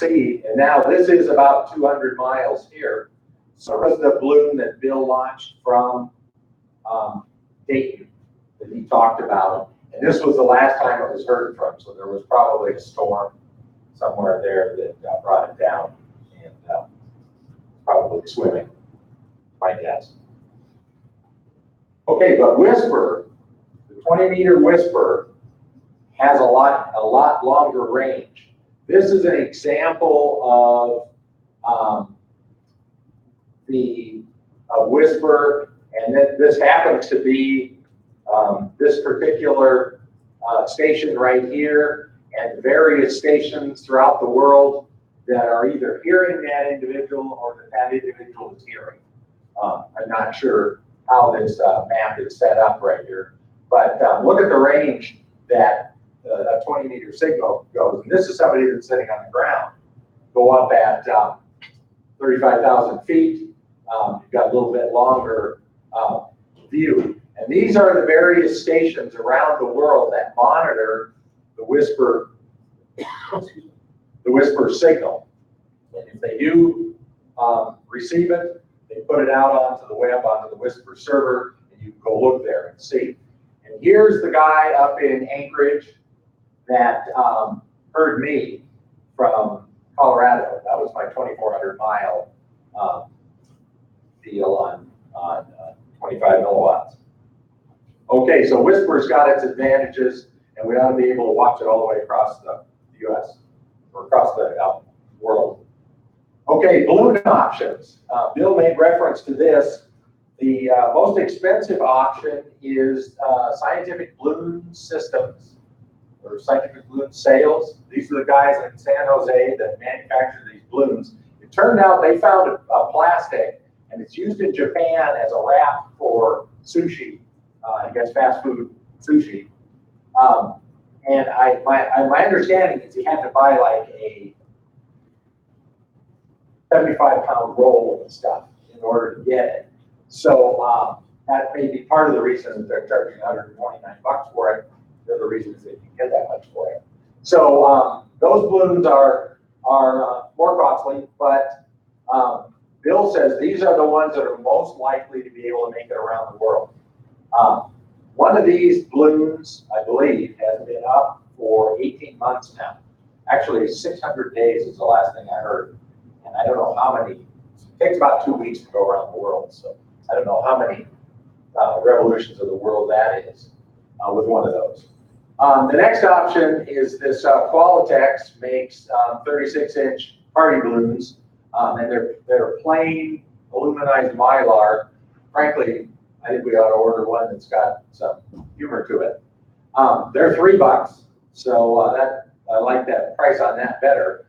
see, and now this is about 200 miles here. So this is the balloon that Bill launched from Dayton that he talked about. And this was the last time it was heard from, so there was probably a storm somewhere there that brought it down, and probably swimming, my guess. Okay, but Whisper, the 20-meter Whisper, has a lot longer range. This is an example of the Whisper, and then this happens to be this particular station right here, and various stations throughout the world that are either hearing that individual or that individual is hearing. I'm not sure how this map is set up right here, but look at the range that a 20-meter signal goes. And this is somebody that's sitting on the ground. Go up at 35,000 feet. You've got a little bit longer view. And these are the various stations around the world that monitor the Whisper, the Whisper signal. And if they do receive it, they put it out onto the web, onto the Whisper server, and you can go look there and see. And here's the guy up in Anchorage that heard me from Colorado. That was my 2,400 mile deal on 25 milliwatts. Okay, so Whisper's got its advantages, and we ought to be able to watch it all the way across the U.S. or across the world. Okay, balloon options. Bill made reference to this. The most expensive option is Scientific Balloon Systems, or Scientific Balloon Sales. These are the guys in San Jose that manufacture these balloons. It turned out they found a plastic, and it's used in Japan as a wrap for sushi, I guess fast food sushi. And my understanding is you had to buy like a 75-pound roll of stuff in order to get it. So that may be part of the reason that they're charging $129 for it. The other reason is that you can get that much for it. So those balloons are more costly, but Bill says these are the ones that are most likely to be able to make it around the world. One of these balloons, I believe, has been up for 18 months now. Actually, 600 days is the last thing I heard. And I don't know how many, it takes about 2 weeks to go around the world. So I don't know how many revolutions of the world that is with one of those. The next option is this Qualitex makes 36-inch party balloons. And they're plain aluminized mylar. Frankly, I think we ought to order one that's got some humor to it. They're $3, so I like that price on that better.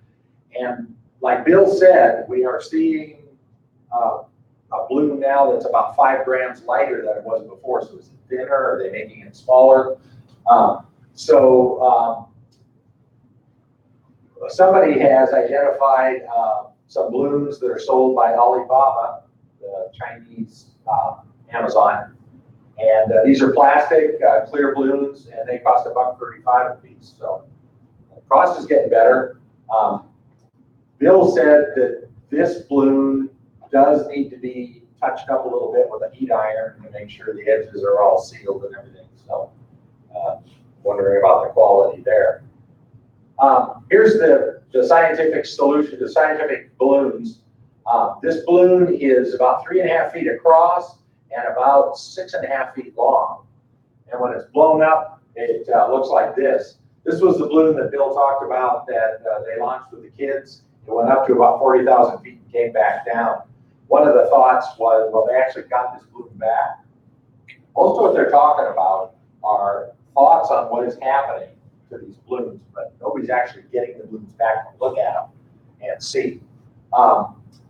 And like Bill said, we are seeing a balloon now that's about 5 grams lighter than it was before. So is it thinner? Are they making it smaller? Somebody has identified some balloons that are sold by Alibaba, the Chinese Amazon. And these are plastic, clear balloons, and they cost $1.35 a piece. So the cost is getting better. Bill said that this balloon does need to be touched up a little bit with a heat iron to make sure the edges are all sealed and everything. So wondering about the quality there. Here's the scientific solution, the scientific balloons. This balloon is about 3.5 feet across and about 6.5 feet long. And when it's blown up, it looks like this. This was the balloon that Bill talked about that they launched with the kids. It went up to about 40,000 feet and came back down. One of the thoughts was, well, they actually got this balloon back. Most of what they're talking about are thoughts on what is happening to these balloons, but nobody's actually getting the balloons back to look at them and see.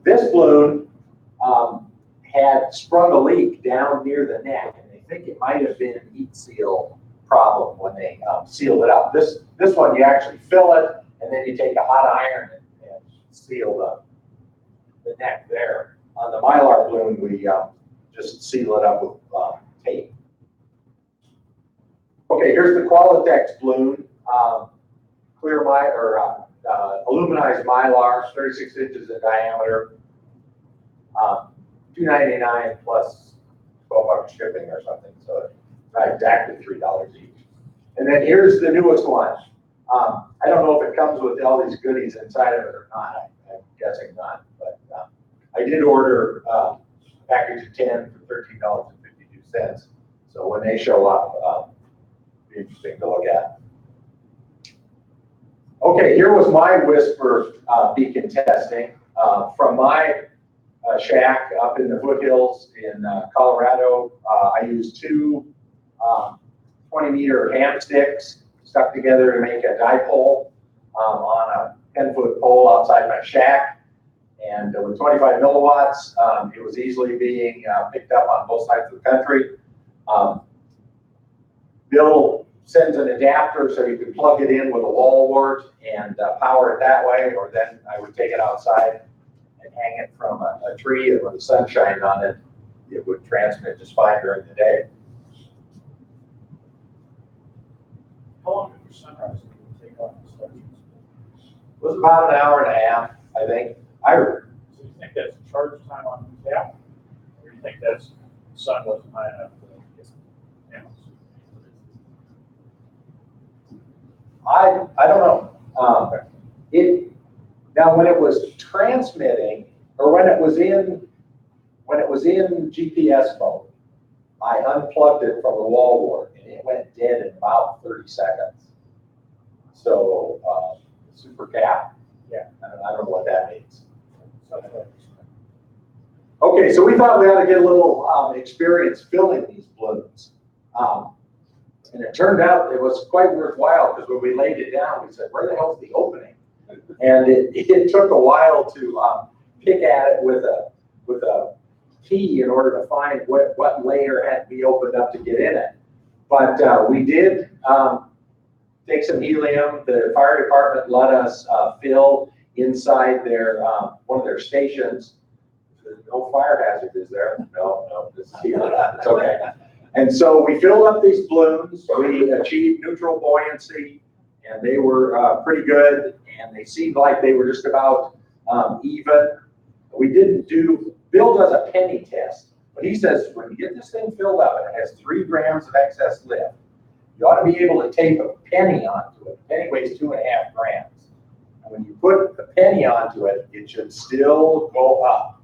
This balloon had sprung a leak down near the neck, and they think it might have been a heat seal problem when they sealed it up. This one, you actually fill it, and then you take a hot iron and seal the neck there. On the Mylar balloon, we just seal it up with tape. Okay, here's the Qualitex balloon, aluminized mylar, 36 inches in diameter, $2.99 plus $12 shipping or something, so not exactly $3 each. And then here's the newest one. I don't know if it comes with all these goodies inside of it or not. I'm guessing not, but I did order a package of 10 for $13.52. So when they show up, it'll be interesting to look at. Okay, here was my Whisper beacon testing from my shack up in the foothills in Colorado. I used two 20-meter ham sticks stuck together to make a dipole on a 10-foot pole outside my shack. And with 25 milliwatts, it was easily being picked up on both sides of the country. Bill sends an adapter so you can plug it in with a wall wart and power it that way, or then I would take it outside and hang it from a tree, and with the sun shining on it, it would transmit just fine during the day. How long did your sunrise take off the stations? It was about an hour and a half, I think. So you think that's charge time on the tap? Or do you think that's the sun wasn't high enough to get panels? I don't know. Now when it was transmitting, or when it was in GPS mode, I unplugged it from the wall wart and it went dead in about 30 seconds. So super cap. Yeah, I don't know what that means. Okay, so we thought we ought to get a little experience filling these balloons. And it turned out it was quite worthwhile, because when we laid it down, we said, where the hell's the opening? And it took a while to pick at it with a key in order to find what layer had to be opened up to get in it. But we did take some helium. The fire department let us fill inside their one of their stations. No fire hazard, is there? No, this is helium. It's okay. And so we filled up these balloons. We achieved neutral buoyancy, and they were pretty good. And they seemed like they were just about even. We didn't do, Bill does a penny test, but he says when you get this thing filled up and it has 3 grams of excess lift, you ought to be able to tape a penny onto it. A penny weighs 2.5 grams. And when you put the penny onto it, it should still go up.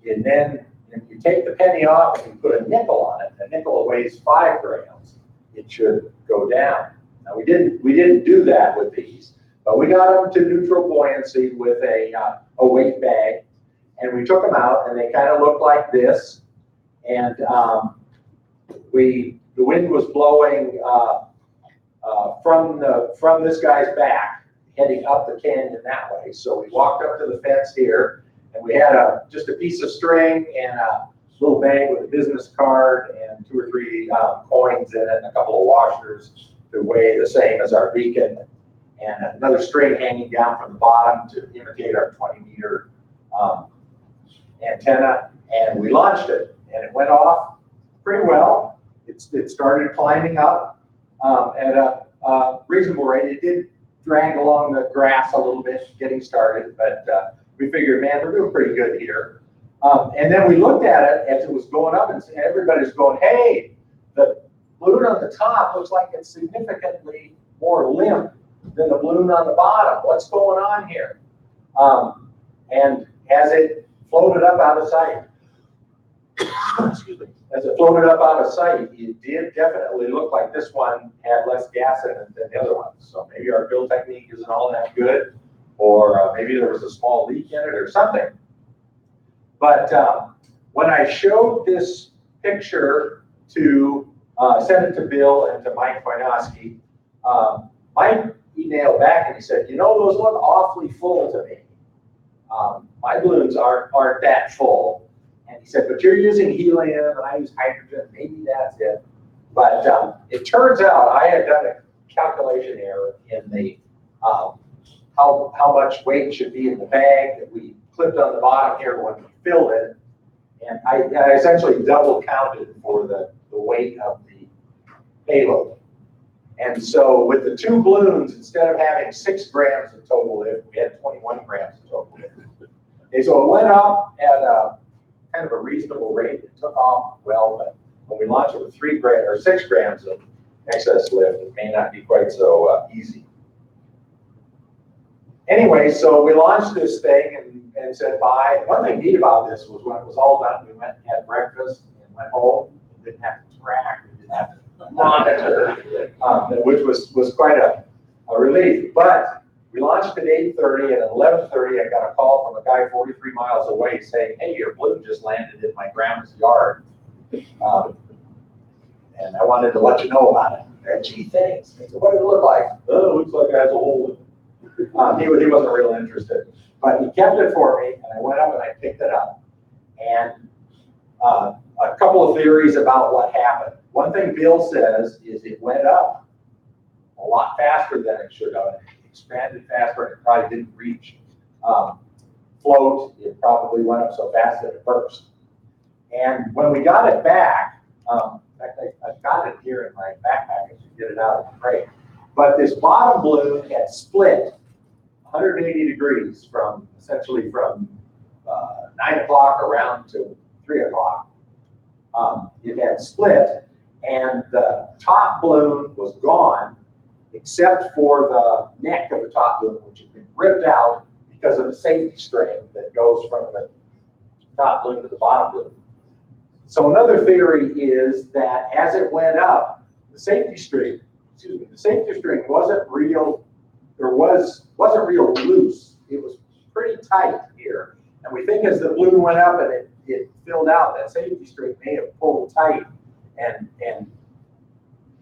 And then if you take the penny off and you put a nickel on it, the nickel weighs 5 grams, it should go down. Now we didn't do that with these, but we got them to neutral buoyancy with a weight bag, and we took them out, and they kind of looked like this. And the wind was blowing from this guy's back, heading up the canyon that way. So we walked up to the fence here, and we had just a piece of string and a little bag with a business card and 2 or 3 coins in it, and a couple of washers to weigh the same as our beacon, and another string hanging down from the bottom to imitate our 20-meter antenna. And we launched it, and it went off pretty well. It started climbing up at a reasonable rate. It did drag along the grass a little bit getting started, but we figured, man, we're doing pretty good here. And then we looked at it as it was going up, and everybody's going, hey, the balloon on the top looks like it's significantly more limp than the balloon on the bottom. What's going on here? And as it floated up out of sight, excuse me, as it floated up out of sight, it did definitely look like this one had less gas in it than the other ones. So maybe our fill technique isn't all that good, or maybe there was a small leak in it or something. But when I showed this picture to send it to Bill and to Mike Wojnowski, Mike emailed back and he said, you know, those look awfully full to me. My balloons aren't that full. And he said, but you're using helium and I use hydrogen, maybe that's it. But it turns out I had done a calculation error in the how much weight should be in the bag that we clipped on the bottom here when we filled it. And I essentially double counted for the weight of the payload. And so with the 2 balloons, instead of having 6 grams of total lift, we had 21 grams of total lift. Okay, so it went up at a kind of a reasonable rate. It took off well, but when we launched it with 3 grams or 6 grams of excess lift, it may not be quite so easy. Anyway, so we launched this thing and said bye. One thing neat about this was when it was all done, we went and had breakfast and went home. We didn't have to track, we didn't have to monitor, which was quite a relief. But we launched at 8:30, and at 11:30, I got a call from a guy 43 miles away saying, "Hey, your balloon just landed in my grandma's yard. And I wanted to let you know about it." And gee, thanks. I said, "What did it look like?" "Oh, it looks like it has a hole in it." He wasn't real interested, but he kept it for me, and I went up and I picked it up. And a couple of theories about what happened. One thing Bill says is it went up a lot faster than it should have. It expanded faster, and it probably didn't reach float. It probably went up so fast that it burst. And when we got it back, in fact, I've got it here in my backpack. I should get it out of the crate. But this bottom balloon had split 180 degrees essentially from 9 o'clock around to 3 o'clock. It had split, and the top balloon was gone, except for the neck of the top balloon, which had been ripped out because of the safety string that goes from the top balloon to the bottom balloon. So another theory is that as it went up, the safety string wasn't real loose. It was pretty tight here. And we think as the balloon went up and it filled out, that safety string may have pulled tight and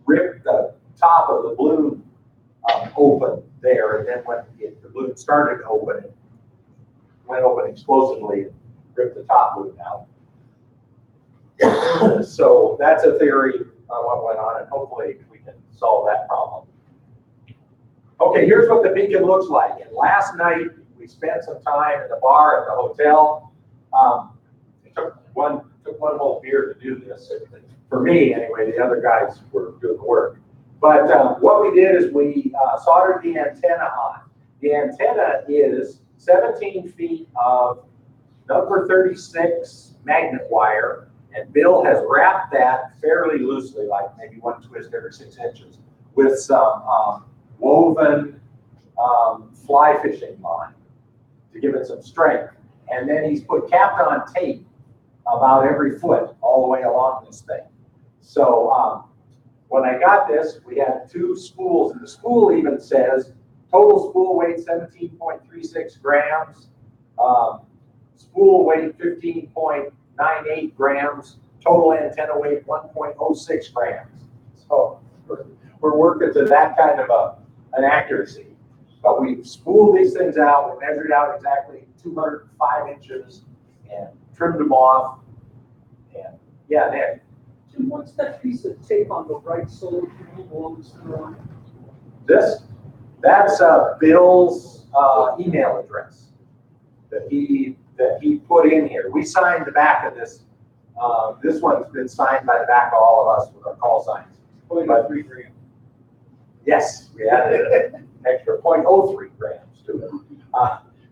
ripped the top of the balloon open there. And then when the balloon started to open, it went open explosively and ripped the top balloon out. So that's a theory on what went on, and hopefully we can solve that problem. Okay, here's what the beacon looks like. And last night we spent some time at the bar at the hotel. It took one whole beer to do this. For me, anyway, the other guys were doing the work. But what we did is we soldered the antenna on. The antenna is 17 feet of number 36 magnet wire, and Bill has wrapped that fairly loosely, like maybe one twist every 6 inches, with some woven fly fishing line to give it some strength. And then he's put Kapton tape about every foot all the way along this thing. So when I got this, we had 2 spools, and the spool even says total spool weight 17.36 grams, spool weight 15.98 grams, total antenna weight 1.06 grams. So we're working to that kind of an accuracy. But we spooled these things out, we measured out exactly 205 inches and trimmed them off. And yeah, Nick. Jim, what's that piece of tape on the right solar panel along the center line? That's Bill's email address that he put in here. We signed the back of this. This one's been signed by the back of all of us with our call signs. Only by 3 grams. Yes, we added an extra 0.03 grams to it.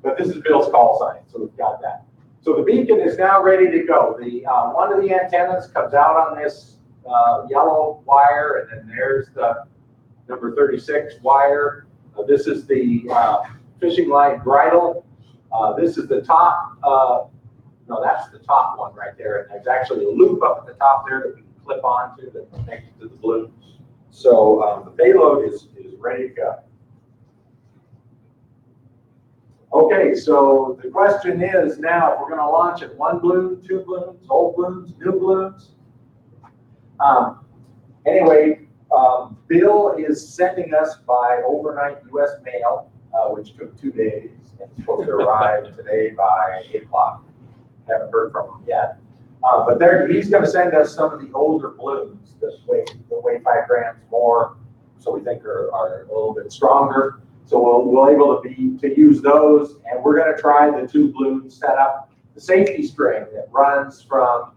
But this is Bill's call sign, so we've got that. So the beacon is now ready to go. The one of the antennas comes out on this yellow wire, and then there's the number 36 wire. This is the fishing line bridle. This is the top. No, that's the top one right there. And there's actually a loop up at the top there that we can clip onto that connects to the balloon. So the payload is ready to go. Okay, so the question is now if we're going to launch it 1 balloon, 2 balloons, old balloons, new balloons. Anyway, Bill is sending us by overnight U.S. mail, which took 2 days, and it's supposed to arrive today by 8 o'clock. Haven't heard from him yet. But he's going to send us some of the older balloons that weigh 5 grams more, so we think are a little bit stronger. So we'll able to use those, and we're going to try the 2 balloon setup. The safety string that runs from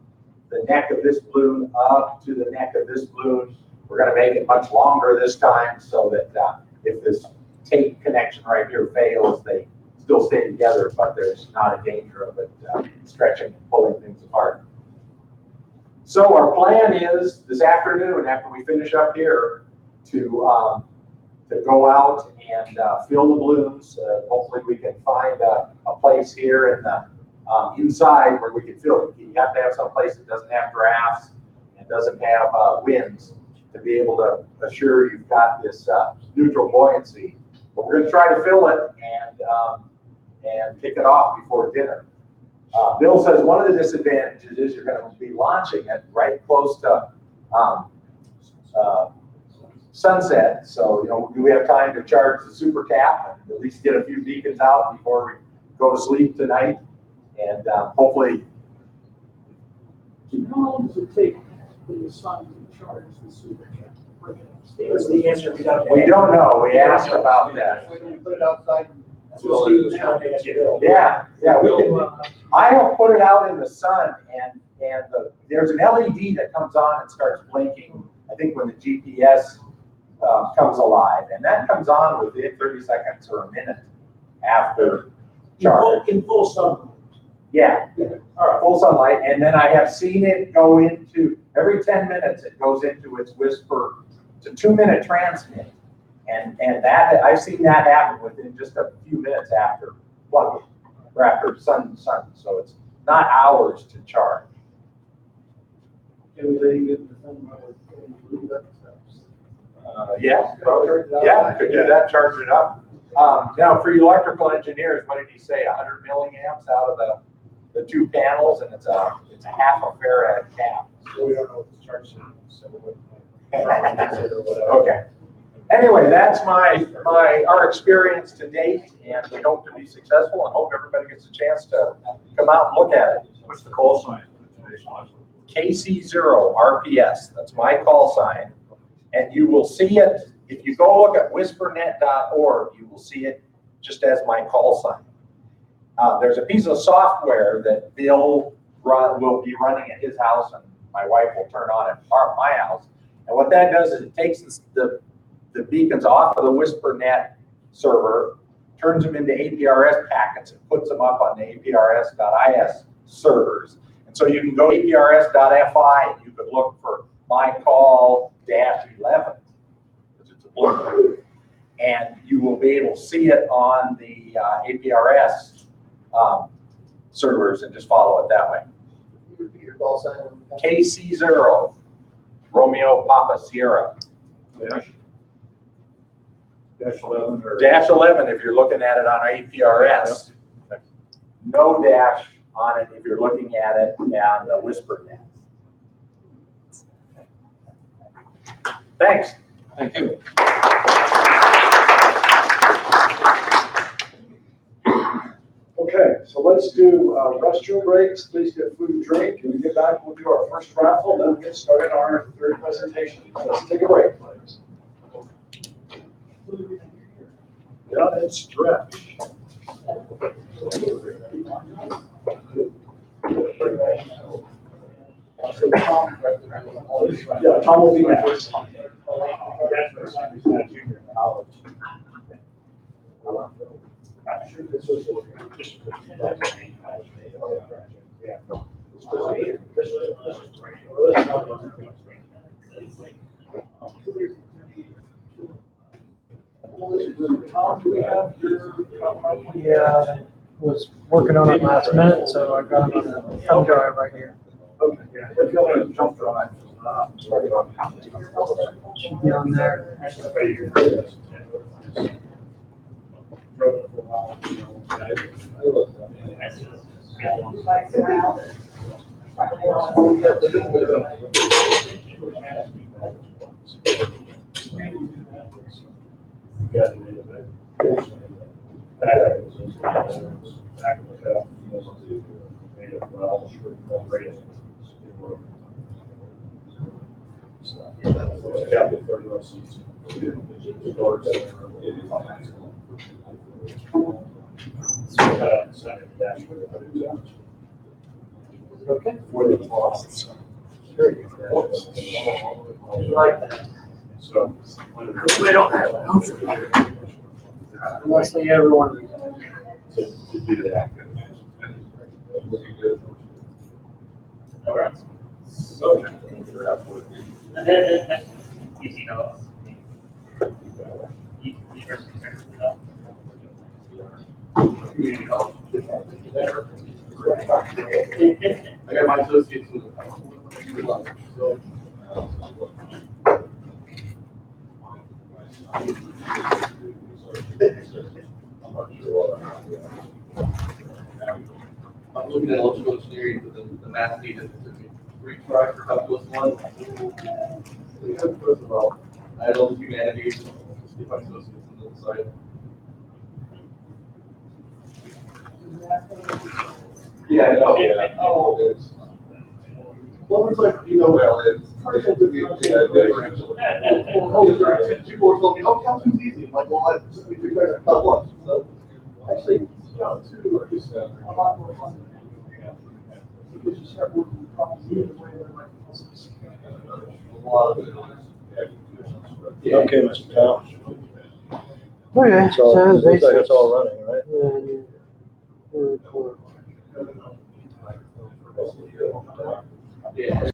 the neck of this balloon up to the neck of this balloon, We're gonna make it much longer this time so that if this tape connection right here fails, they still stay together, but there's not a danger of it stretching and pulling things apart. So our plan is this afternoon, after we finish up here, to go out and fill the balloons. Hopefully we can find a place here in the inside where we can fill it. You have to have some place that doesn't have drafts and doesn't have winds to be able to assure you've got this neutral buoyancy. But we're going to try to fill it and kick it off before dinner. Bill says one of the disadvantages is you're going to be launching it right close to sunset. So, you know, do we have time to charge the super cap and at least get a few beacons out before we go to sleep tonight? And hopefully. How long does it take for the sun to charge the super cap? That's the answer we don't. We don't know. We asked about that. When you put it outside. Yeah, we can. I have put it out in the sun, and there's an LED that comes on and starts blinking. I think when the GPS comes alive, and that comes on within 30 seconds or a minute after charge. In full sun. Yeah, all right, full sunlight, and then I have seen it go into every 10 minutes. It goes into its whisper. It's a 2-minute transmit. And that I've seen that happen within just a few minutes after plugging or after sun. So it's not hours to charge. Can we let you get the thing Yeah, could do that. Charge it up. Now for you electrical engineers, what did he say? 100 milliamps out of the 2 panels, and it's a half a farad cap. So we don't know what the charge is, so we Okay. Anyway, that's our experience to date, and we hope to be successful and hope everybody gets a chance to come out and look at it. What's the call sign? KC0 RPS, that's my call sign. And you will see it, if you go look at whispernet.org, you will see it just as my call sign. There's a piece of software that Bill will be running at his house, and my wife will turn on at my house. And what that does is it takes the beacons off of the WhisperNet server, turns them into APRS packets, and puts them up on the APRS.is servers. And so you can go to APRS.fi and you could look for my call -11, because it's a blue. And you will be able to see it on the APRS servers and just follow it that way. Your call sign? KC0, Romeo Papa Sierra. -11 or? -11 if you're looking at it on APRS. No dash on it if you're looking at it on the WhisperNet. Thanks. Thank you. Okay, so let's do restroom breaks. Please get food and drink. When we get back, we'll do our first raffle, then we'll get started on our third presentation. Let's take a break, please. Yeah, it's stretch. Yeah, Tom will be next. Yeah, was working on it last minute, so I got it on the thumb drive right here. Okay, yeah, if you want to jump drive. Should be on there. Okay. Like that. So. We don't have an option. Unless they ever want to. To do that. All right. So. Easy enough. I got my associates in so. I'm looking at electrical engineering for the math needed to retry for calculus one. First of all, I had all the humanities, see my associates on the side. Yeah, I know. Yeah. Oh, it's. Well, it's like, well, it's partial differential. People were telling me, oh, calculus easy. I'm like, well, I just need to figure out how much. So actually, two are just a lot more fun. Because you start working with problems in the way they're like puzzles. A lot of it. Yeah. Okay, Mr. Powell. Okay, So, so looks like basically. it's all running, right? Yeah.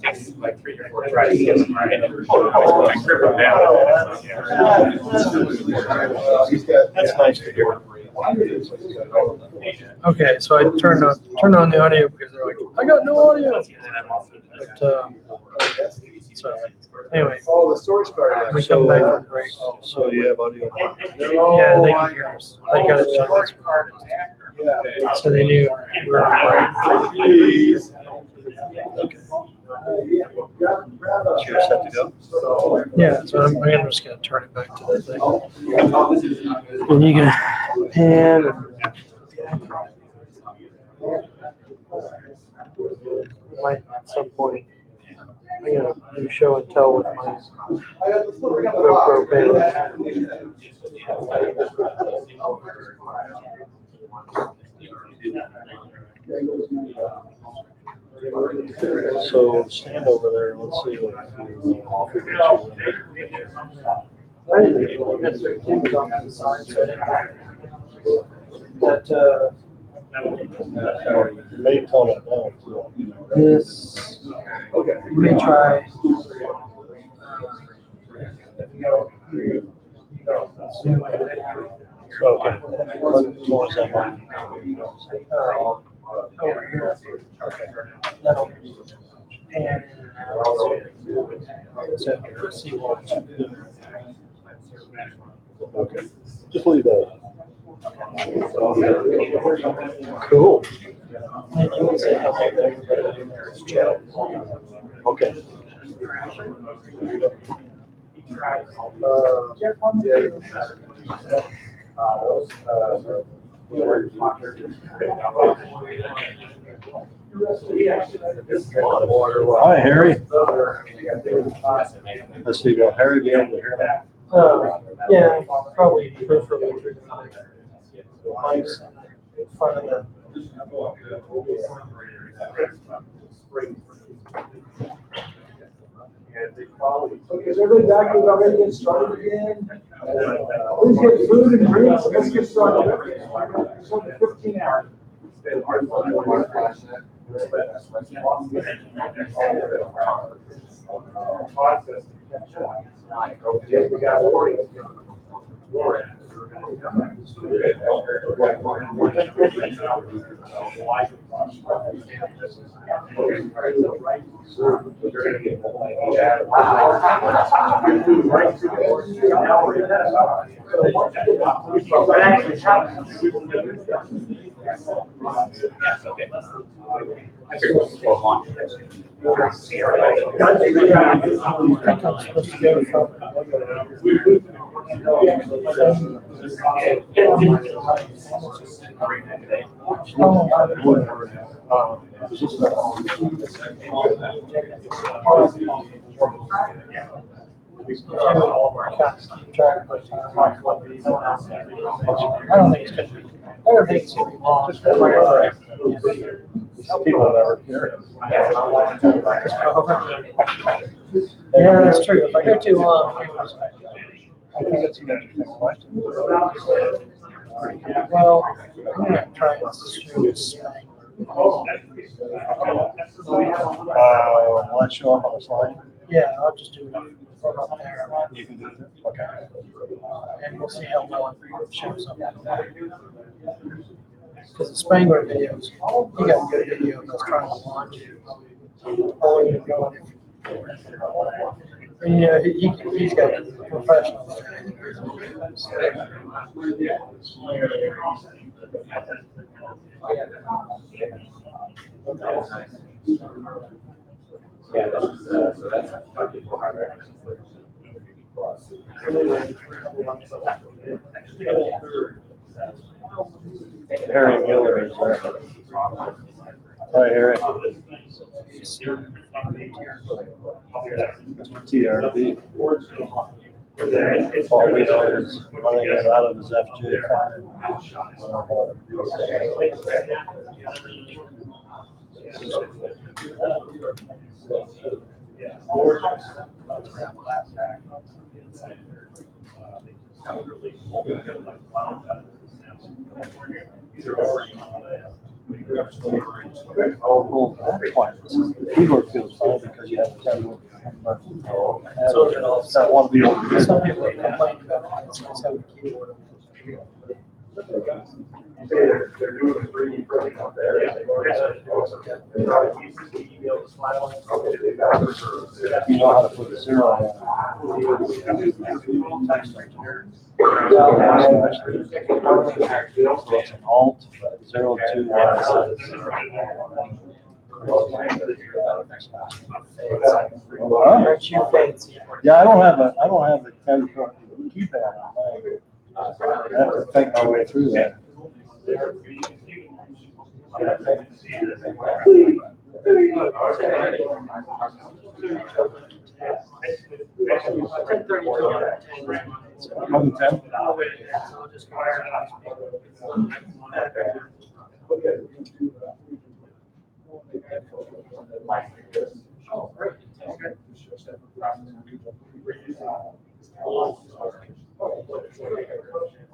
Takes like 3 or 4 tries to get them right. I grip them down. That's nice to hear. Okay, so I turned on the audio because they're like, I got no audio. But so anyway, Oh, the storage card. we come back from break. So you have audio. Yeah, they can hear us. I got it done this morning. Yeah. So they knew we were on break. Please. You're set to go? Yeah, so I'm just gonna turn it back to the thing. And you can pan. Might at some point, I'm gonna do show and tell with my GoPro panel. So stand over there and let's see what you offer. That You may tone it down too. this, Okay. you may try. Okay. Towards that one. Over here. That'll pan so see what. Okay. Just leave that. Cool. And you can say hello to everybody in this chat. Okay. Hi, Harry. Let's see, will Harry be able to hear that? Yeah, probably preferably through the mics in front of the. Okay, is everybody back? We're ready to get started again? Please get food and drinks. Let's get started. It's only 15 hours. I don't think it's gonna be. I don't think it's gonna be long. People never hear it. Yeah, that's true. If I go too long, I think it's an interesting question. well, I'm gonna try and shoot this. Will it show up on the slide? Yeah, I'll just do it from up there. You can do it. Okay. And we'll see how well it shows up. Because the Spangler videos, he got a good video. He was trying to launch. And, yeah, he's got a professional. Harry Miller is there. Hi, Harry. TRB. All we know is running it out of his FJ file. Oh, that's why. Keyboard feels fine because you have 10. That one be able to. Some people complain about having a keyboard. They're doing the 3D printing out there. You know how to put a zero on so it's an alt 02. Aren't you fancy? Yeah, I don't have a 10-foot keypad on mine. I have to think my way through that. Number 10.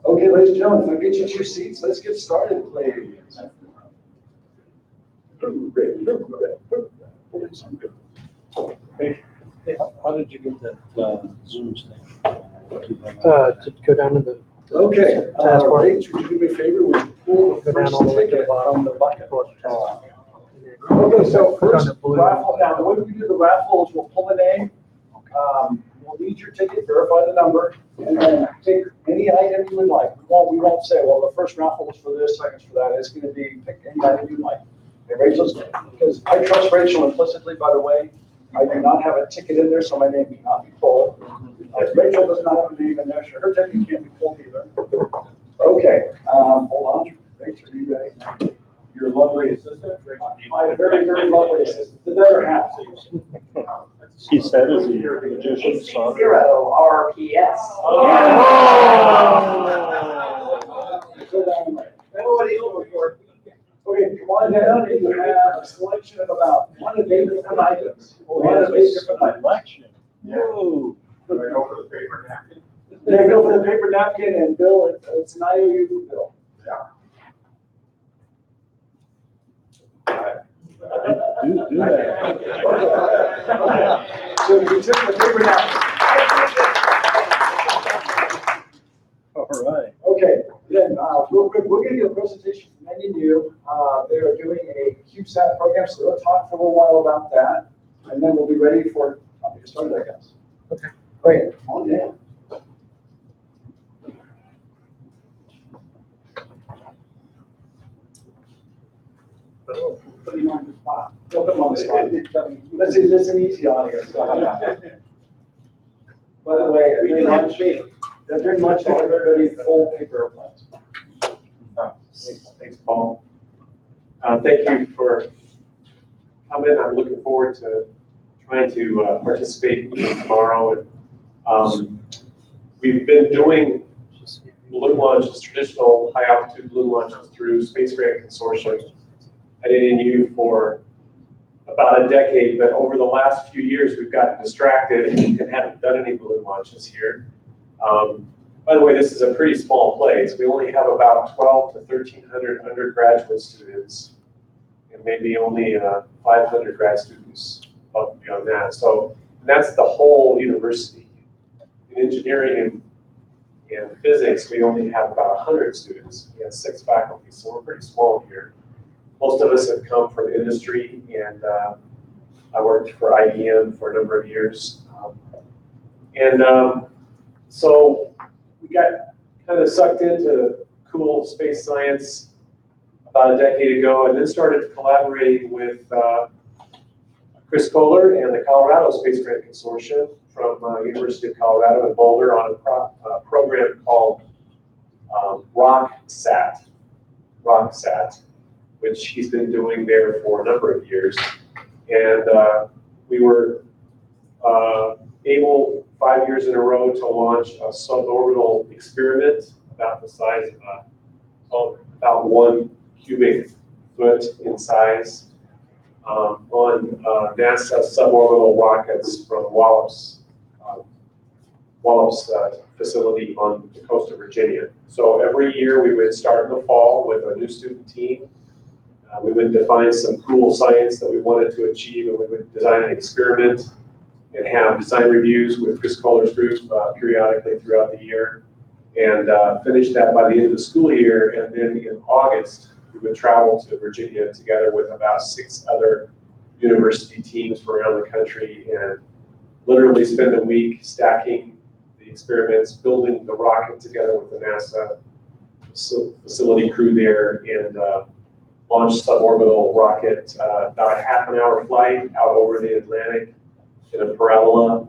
Okay, ladies and gentlemen, if I get you 2 seats, let's get started, please. Hey, how did you get that Zoom thing? To go down to the. Okay, Taskbar. Rach, would you do me a favor? Would you pull the Go down first all the way to ticket the bottom. from the bucket? Okay, so Click on first the blue. raffle, now the way we do the raffle is we'll pull a name. We'll need your ticket, verify the number, and then take any item you would like. We won't say, well, the first raffle was for this, second's for that. It's gonna be, pick any item you like. And Rachel's, because I trust Rachel implicitly, by the way. I do not have a ticket in there, so my name cannot be pulled. Rachel does not have a name in there, so her ticket can't be pulled either. Okay, hold on. Rachel, are you ready? Your lovely assistant? My very, very lovely assistant, the better half. He said, is he your magician's son? 0 RPS. Okay, come on down, and you have a selection of about 1 of 8 different items. One of 8 different items. Election. Whoa. Go for the paper napkin. Yeah, go for the paper napkin, and Bill, it's an IOU for Bill. Do that. So you took the paper napkin. All right. Okay, then, real quick, we'll give you a presentation from NNU. They are doing a CubeSat program, so they'll talk for a little while about that. And then we'll be ready for, I'll get started, I guess. Okay. Great, come on down. Put him on the spot. Don't put him on the spot. This is an easy audience. By the way, during lunch, everybody full paper airplanes. Thanks, Paul. Thank you for coming. I'm looking forward to trying to participate tomorrow. And we've been doing balloon launches, traditional high altitude balloon launches through Space Grant Consortium at NNU for about a decade. But over the last few years, we've gotten distracted and haven't done any balloon launches here. By the way, this is a pretty small place. We only have about 12 to 1,300 undergraduate students, and maybe only 500 grad students above and beyond that. So that's the whole university. In engineering and physics, we only have about 100 students. We have 6 faculty, so we're pretty small here. Most of us have come from industry, and I worked for IBM for a number of years. So we got kind of sucked into cool space science about a decade ago, and then started collaborating with Chris Kohler and the Colorado Space Grant Consortium from University of Colorado in Boulder on a program called RockSat. which he's been doing there for a number of years. And we were able 5 years in a row to launch a suborbital experiment about the size of about 1 cubic foot in size on NASA suborbital rockets from Wallops facility on the coast of Virginia. So every year we would start in the fall with a new student team. We would define some cool science that we wanted to achieve, and we would design an experiment and have design reviews with Chris Kohler's group periodically throughout the year, and finish that by the end of the school year. And then in August, we would travel to Virginia together with about 6 other university teams from around the country and literally spend a week stacking the experiments, building the rocket together with the NASA facility crew there, and launch suborbital rocket, about a half-an-hour flight out over the Atlantic in a parabola,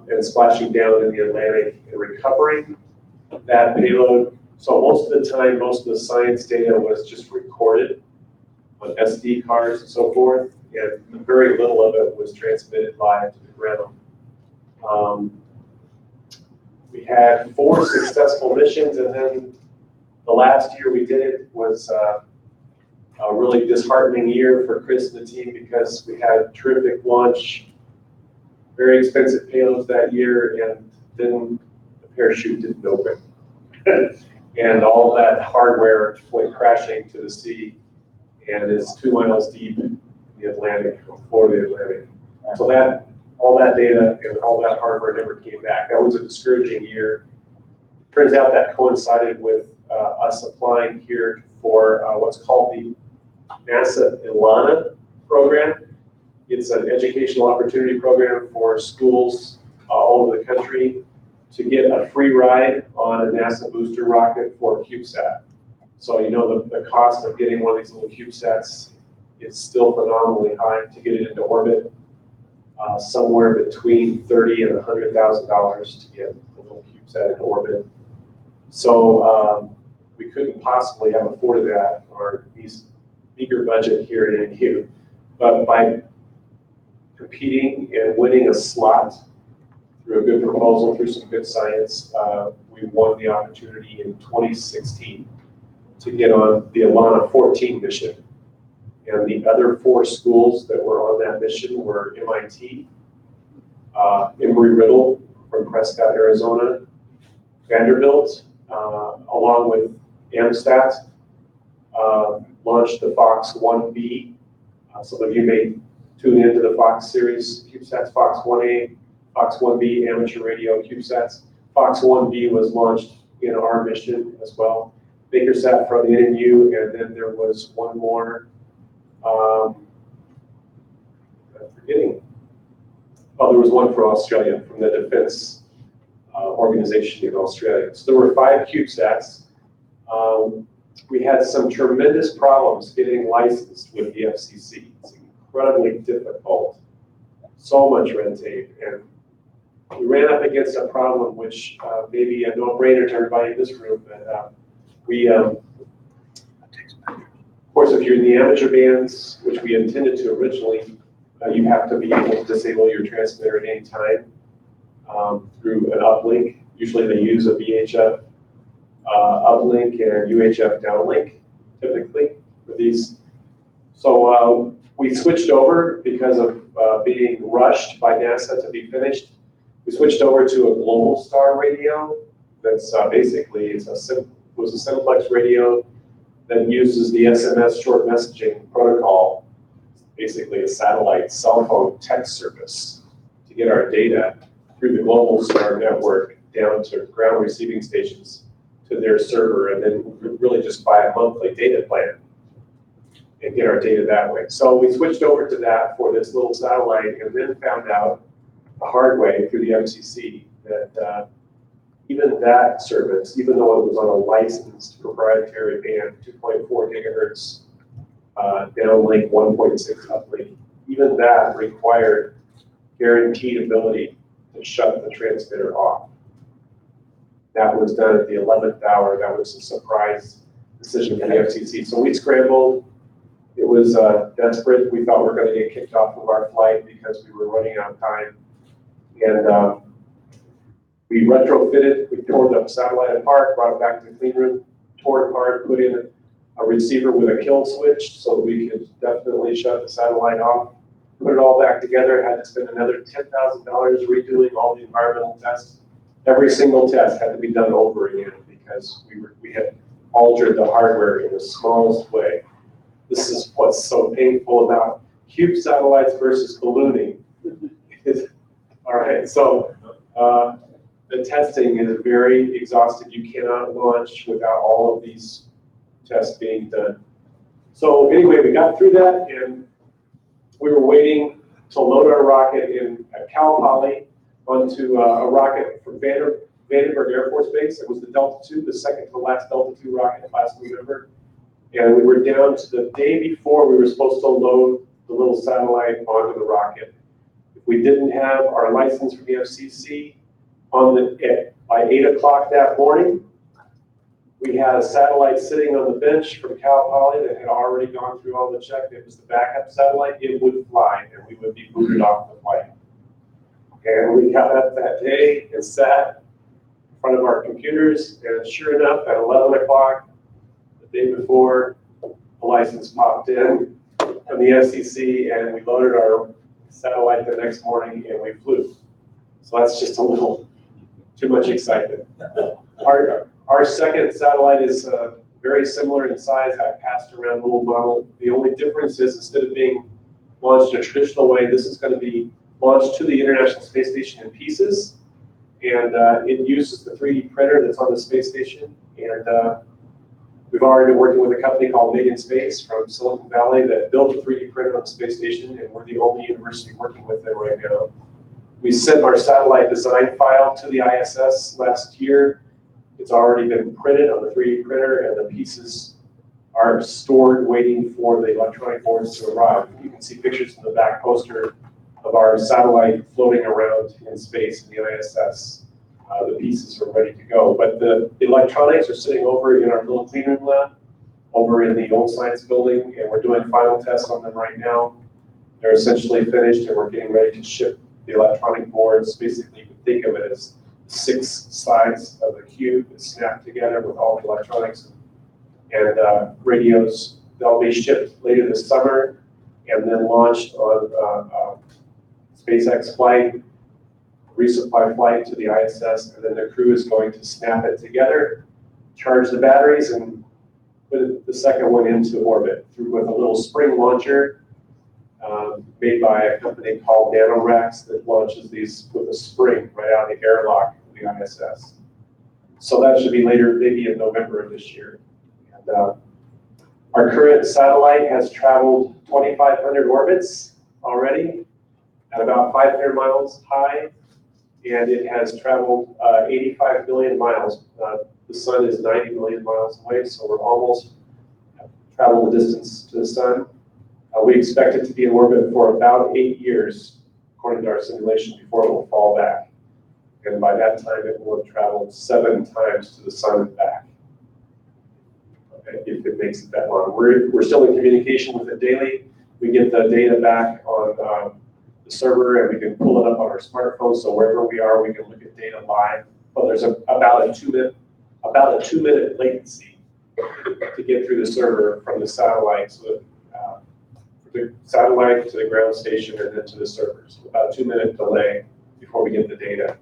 and splashing down in the Atlantic and recovering that payload. So most of the time, most of the science data was just recorded on SD cards and so forth, and very little of it was transmitted live to the ground. We had 4 successful missions, and then the last year we did it was a really disheartening year for Chris and the team, because we had a terrific launch, very expensive payloads that year, and then the parachute didn't open. And all that hardware went crashing to the sea and is 2 miles deep in the Atlantic, before the Atlantic. So that, all that data and all that hardware never came back. That was a discouraging year. Turns out that coincided with us applying here for what's called the NASA Ilana program. It's an educational opportunity program for schools all over the country to get a free ride on a NASA booster rocket for a CubeSat. So you know the cost of getting one of these little CubeSats is still phenomenally high to get it into orbit, somewhere between $30,000 and $100,000 to get a little CubeSat into orbit. So we couldn't possibly have afforded that or these meager budget here at NU, but by competing and winning a slot through a good proposal, through some good science, we won the opportunity in 2016 to get on the Ilana 14 mission. And the other 4 schools that were on that mission were MIT, Embry-Riddle from Prescott, Arizona, Vanderbilt, along with AMSTAT, launched the Fox 1B. Some of you may tune into the Fox series CubeSats, Fox 1A, Fox 1B amateur radio CubeSats. Fox 1B was launched in our mission as well. Bakersat from the NU, and then there was one more, I'm forgetting. Oh, there was one for Australia, from the Defense Organization in Australia. So there were 5 CubeSats. We had some tremendous problems getting licensed with the FCC. It's incredibly difficult, so much red tape, and we ran up against a problem which may be a no-brainer to everybody in this room, but of course, if you're in the amateur bands, which we intended to originally, you have to be able to disable your transmitter at any time through an uplink. Usually they use a VHF uplink and UHF downlink, typically, for these. So we switched over because of being rushed by NASA to be finished. We switched over to a Global Star radio. That's basically, it was a simplex radio that uses the SMS short messaging protocol, basically a satellite cell phone text service, to get our data through the Global Star network down to ground receiving stations to their server, and then really just buy a monthly data plan and get our data that way. So we switched over to that for this little satellite, and then found out the hard way through the FCC that even that service, even though it was on a licensed proprietary band, 2.4 gigahertz downlink, 1.6 uplink, even that required guaranteed ability to shut the transmitter off. That was done at the 11th hour. That was a surprise decision from the FCC. So we scrambled. It was desperate. We thought we were going to get kicked off of our flight because we were running out of time. And we retrofitted, we tore the satellite apart, brought it back to the clean room, tore it apart, put in a receiver with a kill switch so that we could definitely shut the satellite off. Put it all back together, had to spend another $10,000 redoing all the environmental tests. Every single test had to be done over again because we had altered the hardware in the smallest way. This is what's so painful about cube satellites versus ballooning. All right, so the testing is very exhaustive. You cannot launch without all of these tests being done. So anyway, we got through that, and we were waiting to load our rocket at Cal Poly onto a rocket from Vandenberg Air Force Base. It was the Delta II, the second to the last Delta II rocket last November. And we were down to the day before we were supposed to load the little satellite onto the rocket. If we didn't have our license from the FCC by 8 o'clock that morning, we had a satellite sitting on the bench from Cal Poly that had already gone through all the check. It was the backup satellite. It would fly, and we would be booted off the flight. And we got up that day and sat in front of our computers, and sure enough, at 11 o'clock, the day before, the license popped in from the FCC, and we loaded our satellite the next morning, and we flew. So that's just a little too much excitement. Our second satellite is very similar in size. I passed around a little model. The only difference is instead of being launched a traditional way, this is going to be launched to the International Space Station in pieces. And it uses the 3D printer that's on the space station. And we've already been working with a company called Made in Space from Silicon Valley that built a 3D printer on the space station, and we're the only university working with them right now. We sent our satellite design file to the ISS last year. It's already been printed on the 3D printer, and the pieces are stored waiting for the electronic boards to arrive. You can see pictures in the back poster of our satellite floating around in space in the ISS. The pieces are ready to go, but the electronics are sitting over in our little clean room lab over in the old science building, and we're doing final tests on them right now. They're essentially finished, and we're getting ready to ship the electronic boards. Basically, you can think of it as 6 sides of the cube snapped together with all the electronics and radios. They'll be shipped later this summer and then launched on SpaceX flight, resupply flight to the ISS, and then the crew is going to snap it together, charge the batteries, and put the second one into orbit with a little spring launcher made by a company called NanoRacks that launches these with a spring right out of the airlock of the ISS. So that should be later, maybe in November of this year. And, our current satellite has traveled 2,500 orbits already at about 500 miles high, and it has traveled 85 million miles. The sun is 90 million miles away, so we're almost traveled the distance to the sun. We expect it to be in orbit for about 8 years, according to our simulation, before it will fall back. And by that time, it will have traveled 7 times to the sun and back, okay, if it makes it that long. We're still in communication with it daily. We get the data back on the server, and we can pull it up on our smartphone. So wherever we are, we can look at data live. But there's about a 2 minute latency to get through the server from the satellite. So that, the satellite to the ground station and then to the servers. About a 2 minute delay before we get the data.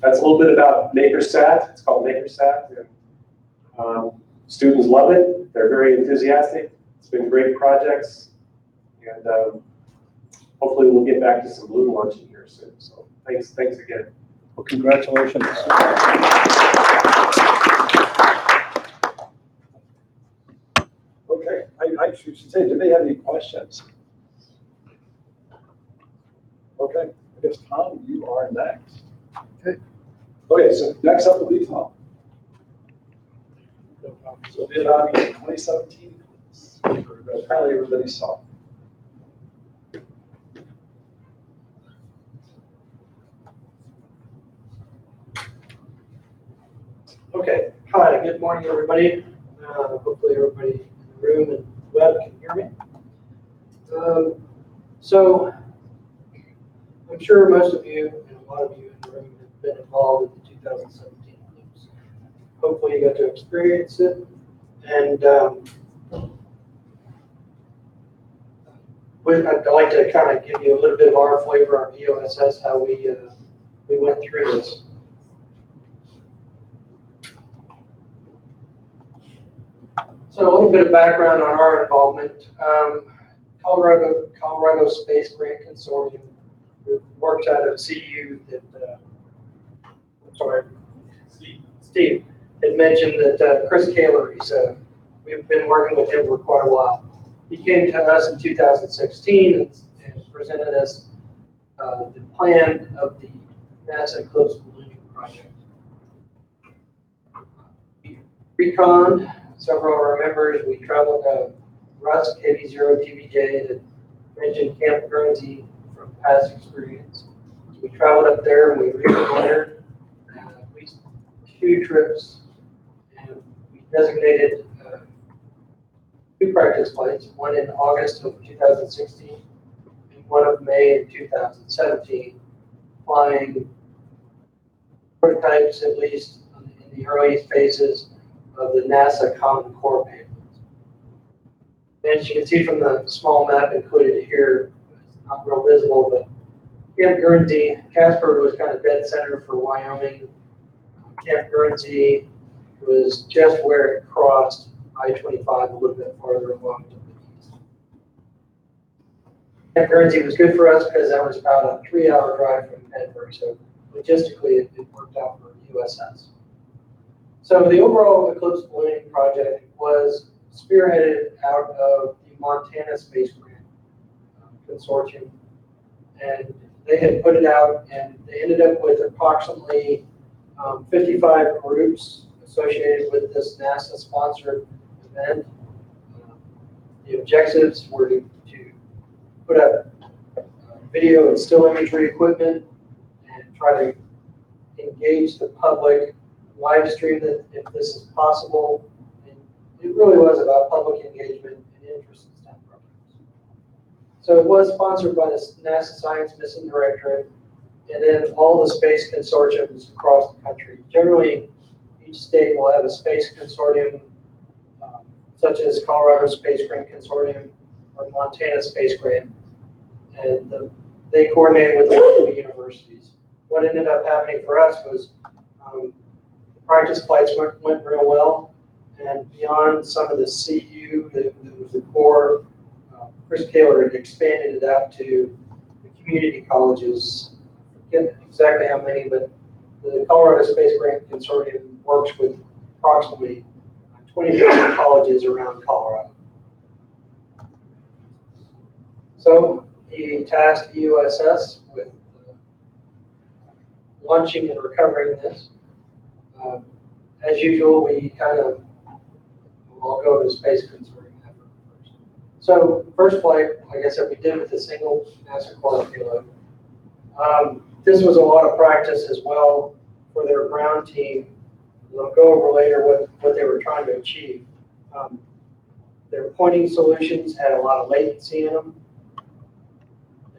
That's a little bit about MakerSat. It's called MakerSat. And, students love it. They're very enthusiastic. It's been great projects. And hopefully we'll get back to some balloon launching here soon. So thanks again. Well, congratulations. Okay, I should say, do they have any questions? Okay, I guess Tom, you are next. Okay, so next up will be Tom. So Vietnam in 2017, apparently everybody saw. Okay, hi, good morning, everybody. Hopefully everybody in the room and web can hear me. So I'm sure most of you and a lot of you in the room have been involved in the 2017 Eclipse. Hopefully you got to experience it. And I'd like to kind of give you a little bit of our flavor on EOSS, how we went through this. So a little bit of background on our involvement. Colorado Space Grant Consortium, we worked out of CU that, Steve had mentioned that Chris Kaler, we've been working with him for quite a while. He came to us in 2016 and presented us the plan of the NASA Eclipse ballooning project. We reconned several of our members. We traveled to Russ, KB0 TBJ, that mentioned Camp Guernsey from past experience. So we traveled up there and we reconned at least 2 trips, and we designated 2 practice flights, one in August of 2016 and one of May of 2017, flying prototypes at least in the early phases of the NASA Common Core payloads. And as you can see from the small map included here, it's not real visible, but Camp Guernsey, Casper was kind of dead center for Wyoming. Camp Guernsey was just where it crossed I-25 a little bit farther along to the east. Camp Guernsey was good for us because that was about a 3-hour drive from Denver, so logistically it worked out for USS. So the overall Eclipse ballooning project was spearheaded out of the Montana Space Grant Consortium, and they had put it out, and they ended up with approximately 55 groups associated with this NASA-sponsored event. The objectives were to put up video and still imagery equipment and try to engage the public, live stream it if this is possible. And it really was about public engagement and interest in STEM programs. So it was sponsored by the NASA Science Mission Directorate and then all the space consortiums across the country. Generally, each state will have a space consortium, such as Colorado Space Grant Consortium or Montana Space Grant, and they coordinate with the local universities. What ended up happening for us was the practice flights went real well, and beyond some of the CU that was the core, Chris Kaler had expanded it out to the community colleges. I forget exactly how many, but the Colorado Space Grant Consortium works with approximately 20 different colleges around Colorado. So he tasked USS with launching and recovering this. As usual, we kind of, I'll go to the Space Consortium effort first. So first flight, like I said, we did with a single NASA core payload. This was a lot of practice as well for their ground team. I'll go over later what they were trying to achieve. Their pointing solutions had a lot of latency in them.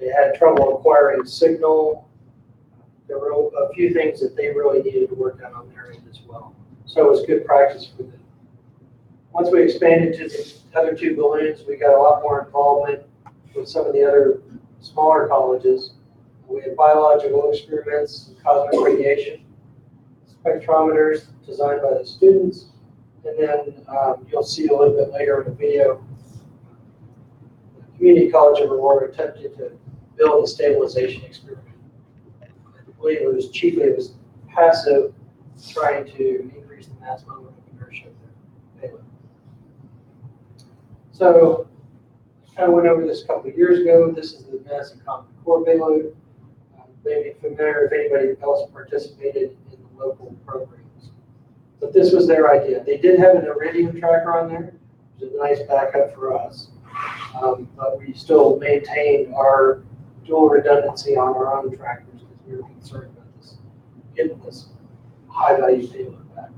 They had trouble acquiring signal. There were a few things that they really needed to work on their end as well. So it was good practice for them. Once we expanded to the other 2 balloons, we got a lot more involvement with some of the other smaller colleges. We had biological experiments, cosmic radiation, spectrometers designed by the students, and then you'll see a little bit later in the video, the Community College of Aurora attempted to build a stabilization experiment. I believe it was passive, trying to increase the mass moment of inertia of their payload. So I kind of went over this a couple of years ago. This is the NASA Common Core payload. Maybe familiar if anybody else participated in the local programs. But this was their idea. They did have an iridium tracker on there, which is a nice backup for us. But we still maintained our dual redundancy on our own trackers because we were concerned about this, getting this high value payload back.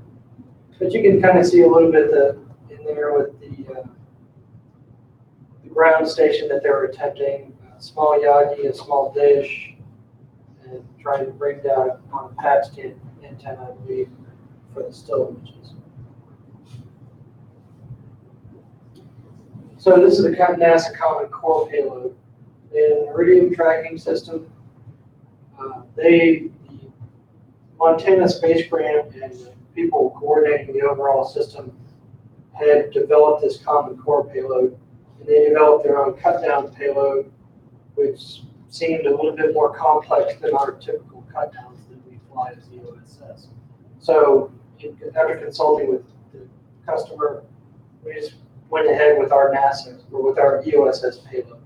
But you can kind of see a little bit the there with the ground station that they were attempting, a small Yagi, a small dish, and trying to bring down on a patch antenna, I believe, for the still images. So this is the NASA Common Core payload. The Iridium tracking system. The Montana Space Grant and the people coordinating the overall system had developed this Common Core payload, and they developed their own cut-down payload, which seemed a little bit more complex than our typical cut-downs that we fly as the OSS. So after consulting with the customer, we just went ahead with our NASA, or with our EOSS payload.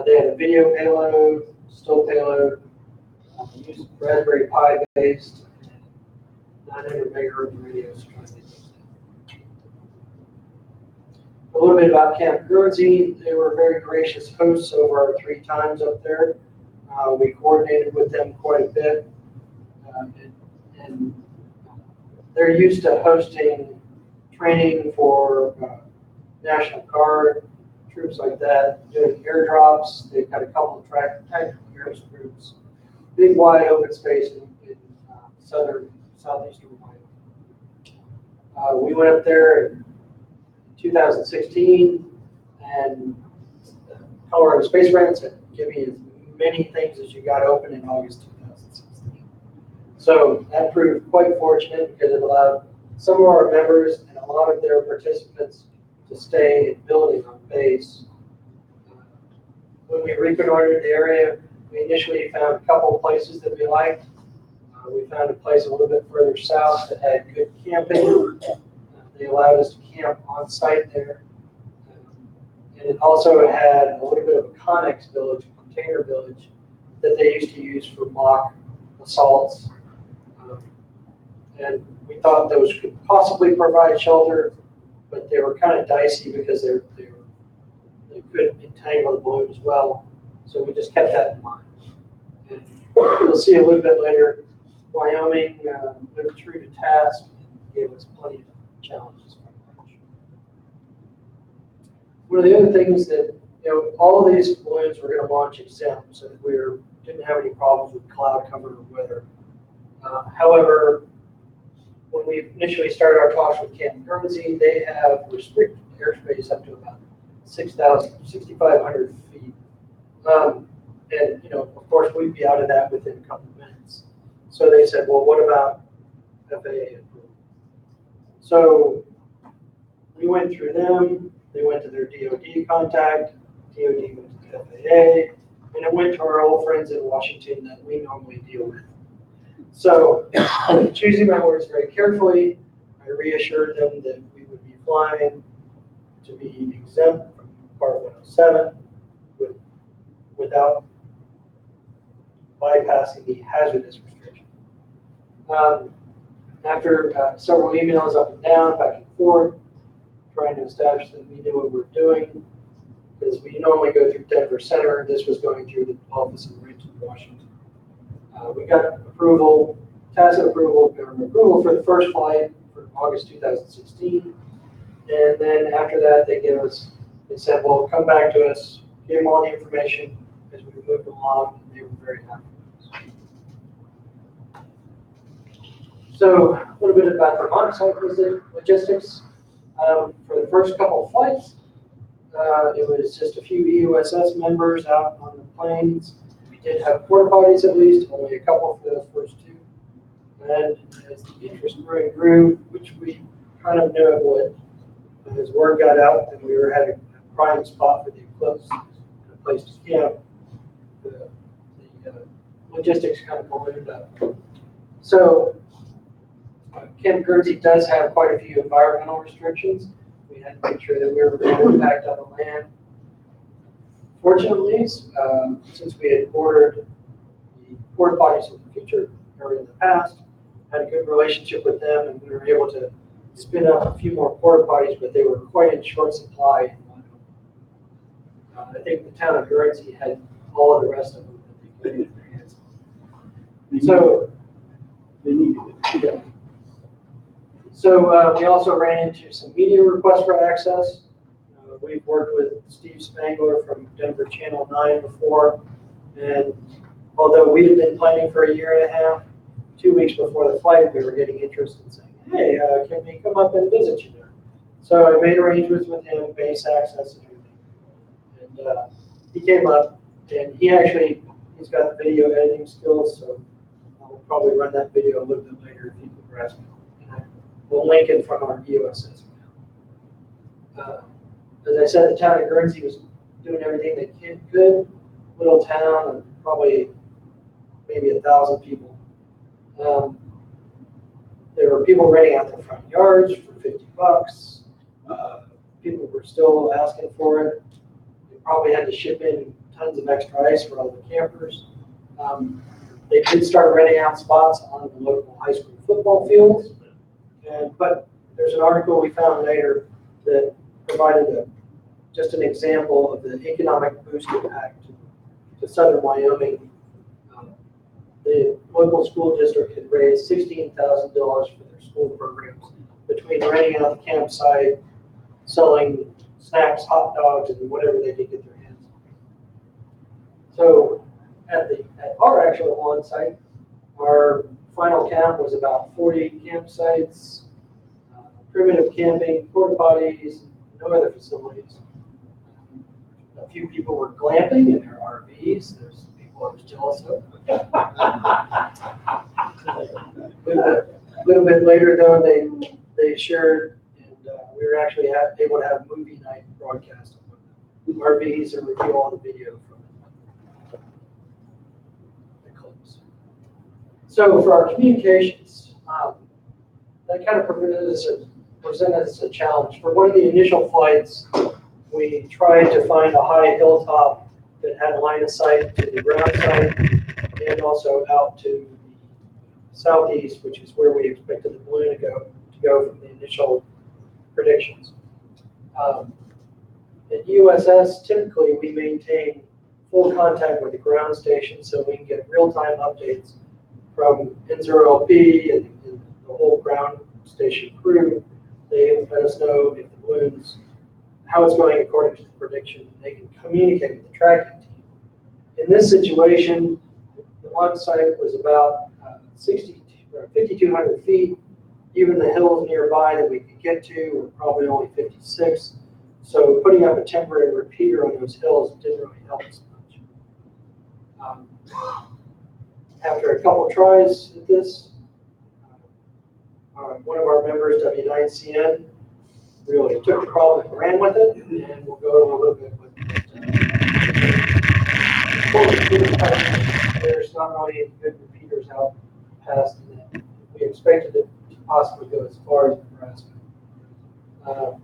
They had a video payload, still payload, used Raspberry Pi based, 900 megahertz radios. A little bit about Camp Guernsey. They were very gracious hosts over our 3 times up there. We coordinated with them quite a bit. And they're used to hosting training for National Guard, troops like that, doing airdrops. They've got a couple of tactical airstrips, big wide open space in southeastern Wyoming. We went up there in 2016, and Colorado Space Grant said, give me as many things as you got open in August 2016. So that proved quite fortunate because it allowed some of our members and a lot of their participants to stay and building on base. When we reconnoitered the area, we initially found a couple of places that we liked. We found a place a little bit further south that had good camping. They allowed us to camp on site there. And it also had a little bit of a Connex village, a container village, that they used to use for mock assaults. And we thought those could possibly provide shelter, but they were kind of dicey because they could entangle the balloon as well. So we just kept that in mind. And we'll see a little bit later, Wyoming went true to task and gave us plenty of challenges. One of the other things that, all of these balloons were going to launch exempt, so that we didn't have any problems with cloud cover or weather. However, when we initially started our talks with Camp Guernsey, they have restricted airspace up to about 6,500 feet. And, of course, we'd be out of that within a couple of minutes. So they said, well, what about FAA approval? So we went through them. They went to their DOD contact. DOD went to the FAA. And it went to our old friends in Washington that we normally deal with. So, choosing my words very carefully, I reassured them that we would be flying to be exempt from Part 107 without bypassing the hazardous restriction. After several emails up and down, back and forth, trying to establish that we knew what we were doing, because we normally go through Denver Center. This was going through the office in Renton, Washington. We got approval, tacit approval, government approval for the first flight for August 2016. And then after that, they said, well, come back to us, give them all the information as we moved along, and they were very happy with us. So a little bit about the on-site logistics. For the first couple of flights, it was just a few EOSS members out on the planes. We did have porta potties at least, only a couple for those first 2. And as the interest grew, which we kind of knew it would, as word got out that we were having a prime spot for the eclipse, a place to camp, the logistics kind of ballooned up. So Camp Guernsey does have quite a few environmental restrictions. We had to make sure that we were going to impact on the land. Fortunately, since we had ordered the porta potties in the future or in the past, had a good relationship with them, and we were able to spin up a few more porta potties, but they were quite in short supply. I think the town of Guernsey had all of the rest of them that they could get their hands on. So they needed it. Yeah. So we also ran into some media requests for access. We've worked with Steve Spangler from Denver Channel 9 before, and although we had been planning for a year and a half, 2 weeks before the flight, we were getting interest in saying, hey, can we come up and visit you there? So I made arrangements with him, base access and everything. And he came up, and he's got the video editing skills, so I'll probably run that video a little bit later if you can grasp it. We'll link it from our EOSS account. As I said, the town of Guernsey was doing everything they could. Little town, and probably maybe 1,000 people. There were people renting out their front yards for $50. People were still asking for it. They probably had to ship in tons of extra ice for all the campers. They did start renting out spots on the local high school football fields. But there's an article we found later that provided just an example of the economic boost impact to southern Wyoming. The local school district had raised $16,000 for their school programs between renting out the campsite, selling snacks, hot dogs, and whatever they could get their hands on. So at our actual on-site, our final count was about 40 campsites, primitive camping, porta potties, no other facilities. A few people were glamping in their RVs. There's people I was jealous of. A little bit later, though, they shared, and we were actually able to have movie night broadcast on the RVs and review all the video from the clips. So for our communications, that kind of presented us a challenge. For one of the initial flights, we tried to find a high hilltop that had line of sight to the ground site and also out to the southeast, which is where we expected the balloon to go from the initial predictions. At USS, typically we maintain full contact with the ground station so we can get real-time updates from N0LP and the whole ground station crew. They let us know if the balloon's, how it's going according to the prediction. They can communicate with the tracking team. In this situation, the launch site was about 5,200 feet. Even the hills nearby that we could get to were probably only 56. So putting up a temporary repeater on those hills didn't really help us much. After a couple tries at this, one of our members, W9CN, really took the problem and ran with it, and we'll go a little bit with it. There's not really any good repeaters out past that. We expected it to possibly go as far as Nebraska.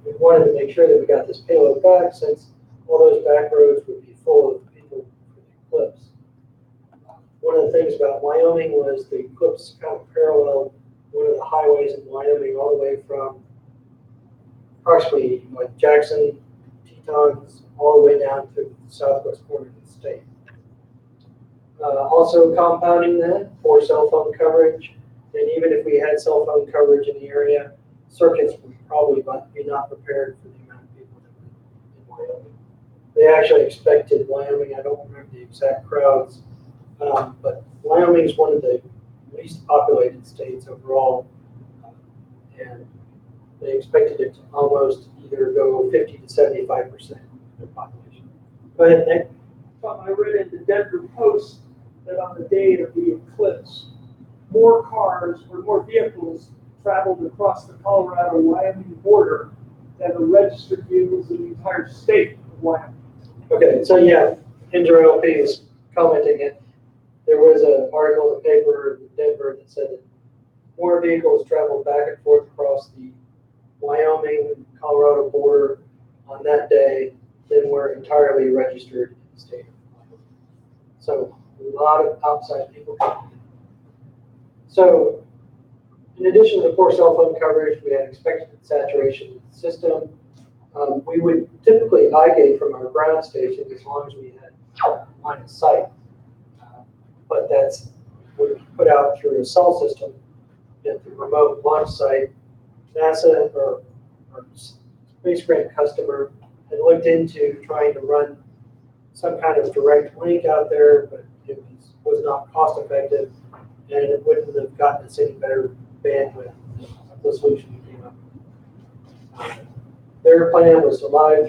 We wanted to make sure that we got this payload back, since all those back roads would be full of people for the eclipse. One of the things about Wyoming was the eclipse kind of paralleled one of the highways in Wyoming all the way from approximately like Jackson, Tetons, all the way down to the southwest corner of the state. Also compounding that, poor cell phone coverage, and even if we had cell phone coverage in the area, circuits would probably be not prepared for the amount of people that were in Wyoming. They actually expected Wyoming, I don't remember the exact crowds, but Wyoming is one of the least populated states overall, and they expected it to almost either go 50 to 75% of their population. Go ahead, Nick. I read in the Denver Post that on the day of the eclipse, more cars or more vehicles traveled across the Colorado-Wyoming border than the registered vehicles in the entire state of Wyoming. Okay, so yeah, N0LP is commenting it. There was an article in the paper in Denver that said that more vehicles traveled back and forth across the Wyoming-Colorado border on that day than were entirely registered in the state of Wyoming. So a lot of outside people coming in. So in addition to the poor cell phone coverage, we had expected saturation of the system. We would typically eye-gate from our ground station as long as we had line of sight. But that's what we put out through a cell system at the remote launch site. NASA or space grant customer had looked into trying to run some kind of direct link out there, but it was not cost effective, and it wouldn't have gotten us any better bandwidth than the solution we came up with. Their plan was to live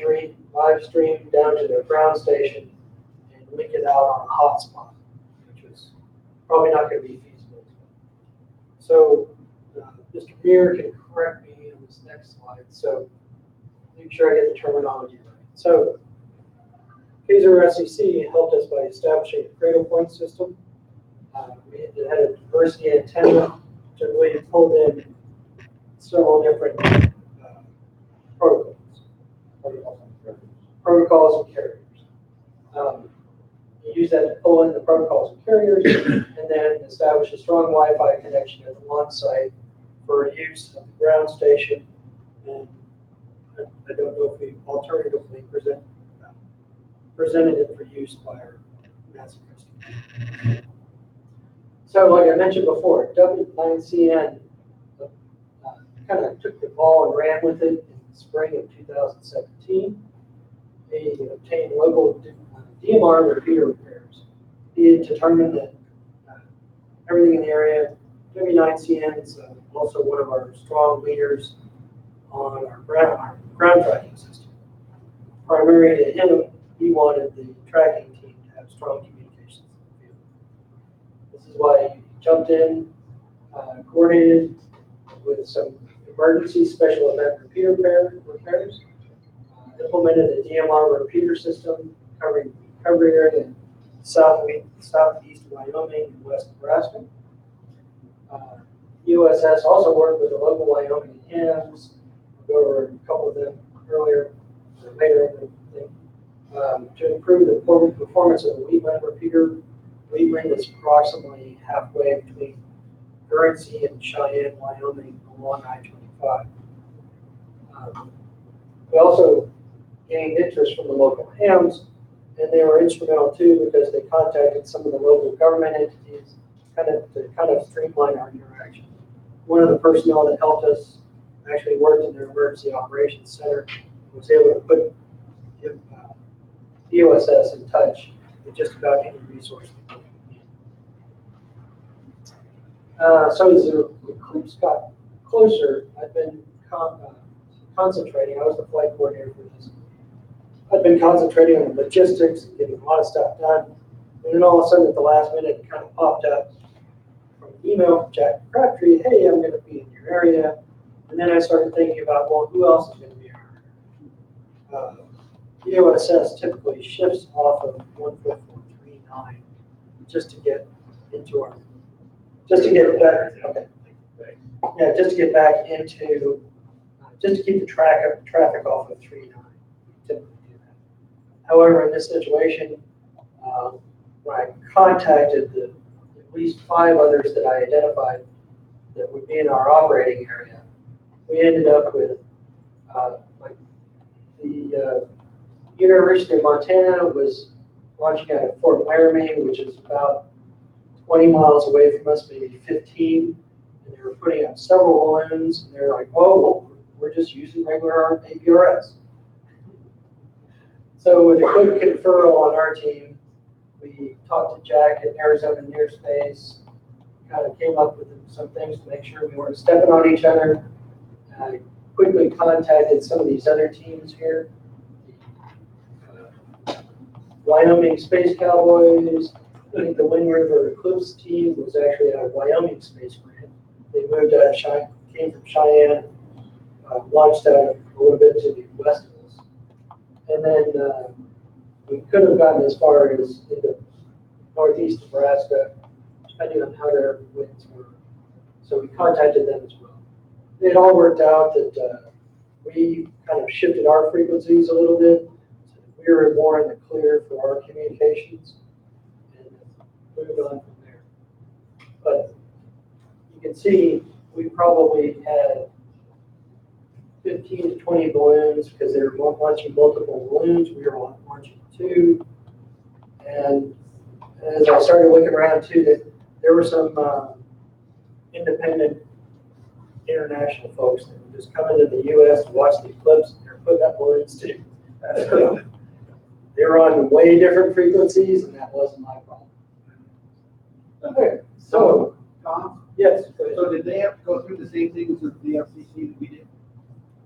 stream down to their ground station and link it out on a hotspot, which was probably not going to be feasible. So Mr. Muir can correct me on this next slide. So make sure I get the terminology right. So Kaiser SEC helped us by establishing a cradle point system. We had a diversity antenna, which I believe pulled in several different protocols and carriers. You use that to pull in the protocols and carriers, and then establish a strong Wi-Fi connection at the launch site for use of the ground station. And I don't know if we alternatively presented it for use by our NASA customer. So, like I mentioned before, W9CN kind of took the ball and ran with it in the spring of 2017. They obtained local DMR repeater repairs. He had determined that everything in the area, W9CN is also one of our strong leaders on our ground tracking system. Primary to him, he wanted the tracking team to have strong communications in the field. This is why he jumped in, coordinated with some emergency special event repeater repairs, implemented a DMR repeater system covering area in southeast Wyoming and west Nebraska. USS also worked with the local Wyoming hams. We'll go over a couple of them later in the thing, to improve the performance of the Wheatland repeater. Wheatland is approximately halfway between Guernsey and Cheyenne, Wyoming, along I-25. We also gained interest from the local hams, and they were instrumental too because they contacted some of the local government entities to streamline our interaction. One of the personnel that helped us actually worked in their emergency operations center and was able to put the USS in touch with just about any resource. So as the eclipse got closer, I've been concentrating. I was the flight coordinator for this. I've been concentrating on the logistics and getting a lot of stuff done. And then all of a sudden, at the last minute, it kind of popped up from an email from Jack Crabtree, hey, I'm going to be in your area. And then I started thinking about, well, who else is going to be in our area? The OSS typically shifts off of 14439 just to get into our, just to get back, okay. Yeah, just to get back into, just to keep the traffic off of 39. Typically do that. However, in this situation, when I contacted at least 5 others that I identified that would be in our operating area, we ended up with the University of Montana was launching out of Fort Laramie, which is about 20 miles away from us, maybe 15. And they were putting up several balloons, and they're like, oh, well, we're just using regular APRS. So with a quick conferral on our team, we talked to Jack at Arizona Near Space, kind of came up with some things to make sure we weren't stepping on each other. I quickly contacted some of these other teams here. Wyoming Space Cowboys, I think the Wind River Eclipse team was actually out of Wyoming Space Grant. They moved out of Cheyenne, came from Cheyenne, launched out a little bit to the west of us. And then we could have gotten as far as into northeast Nebraska, depending on how their winds were. So we contacted them as well. It all worked out that we kind of shifted our frequencies a little bit. So we were more in the clear for our communications and moved on from there. But you can see we probably had 15 to 20 balloons because they were launching multiple balloons. We were launching 2. And as I started looking around too, that there were some independent international folks that were just coming to the US to watch the eclipse, and they're putting up balloons too. They were on way different frequencies, and that wasn't my problem. Okay, so, Tom, yes, go ahead. so did they have to go through the same things as the FCC that we did?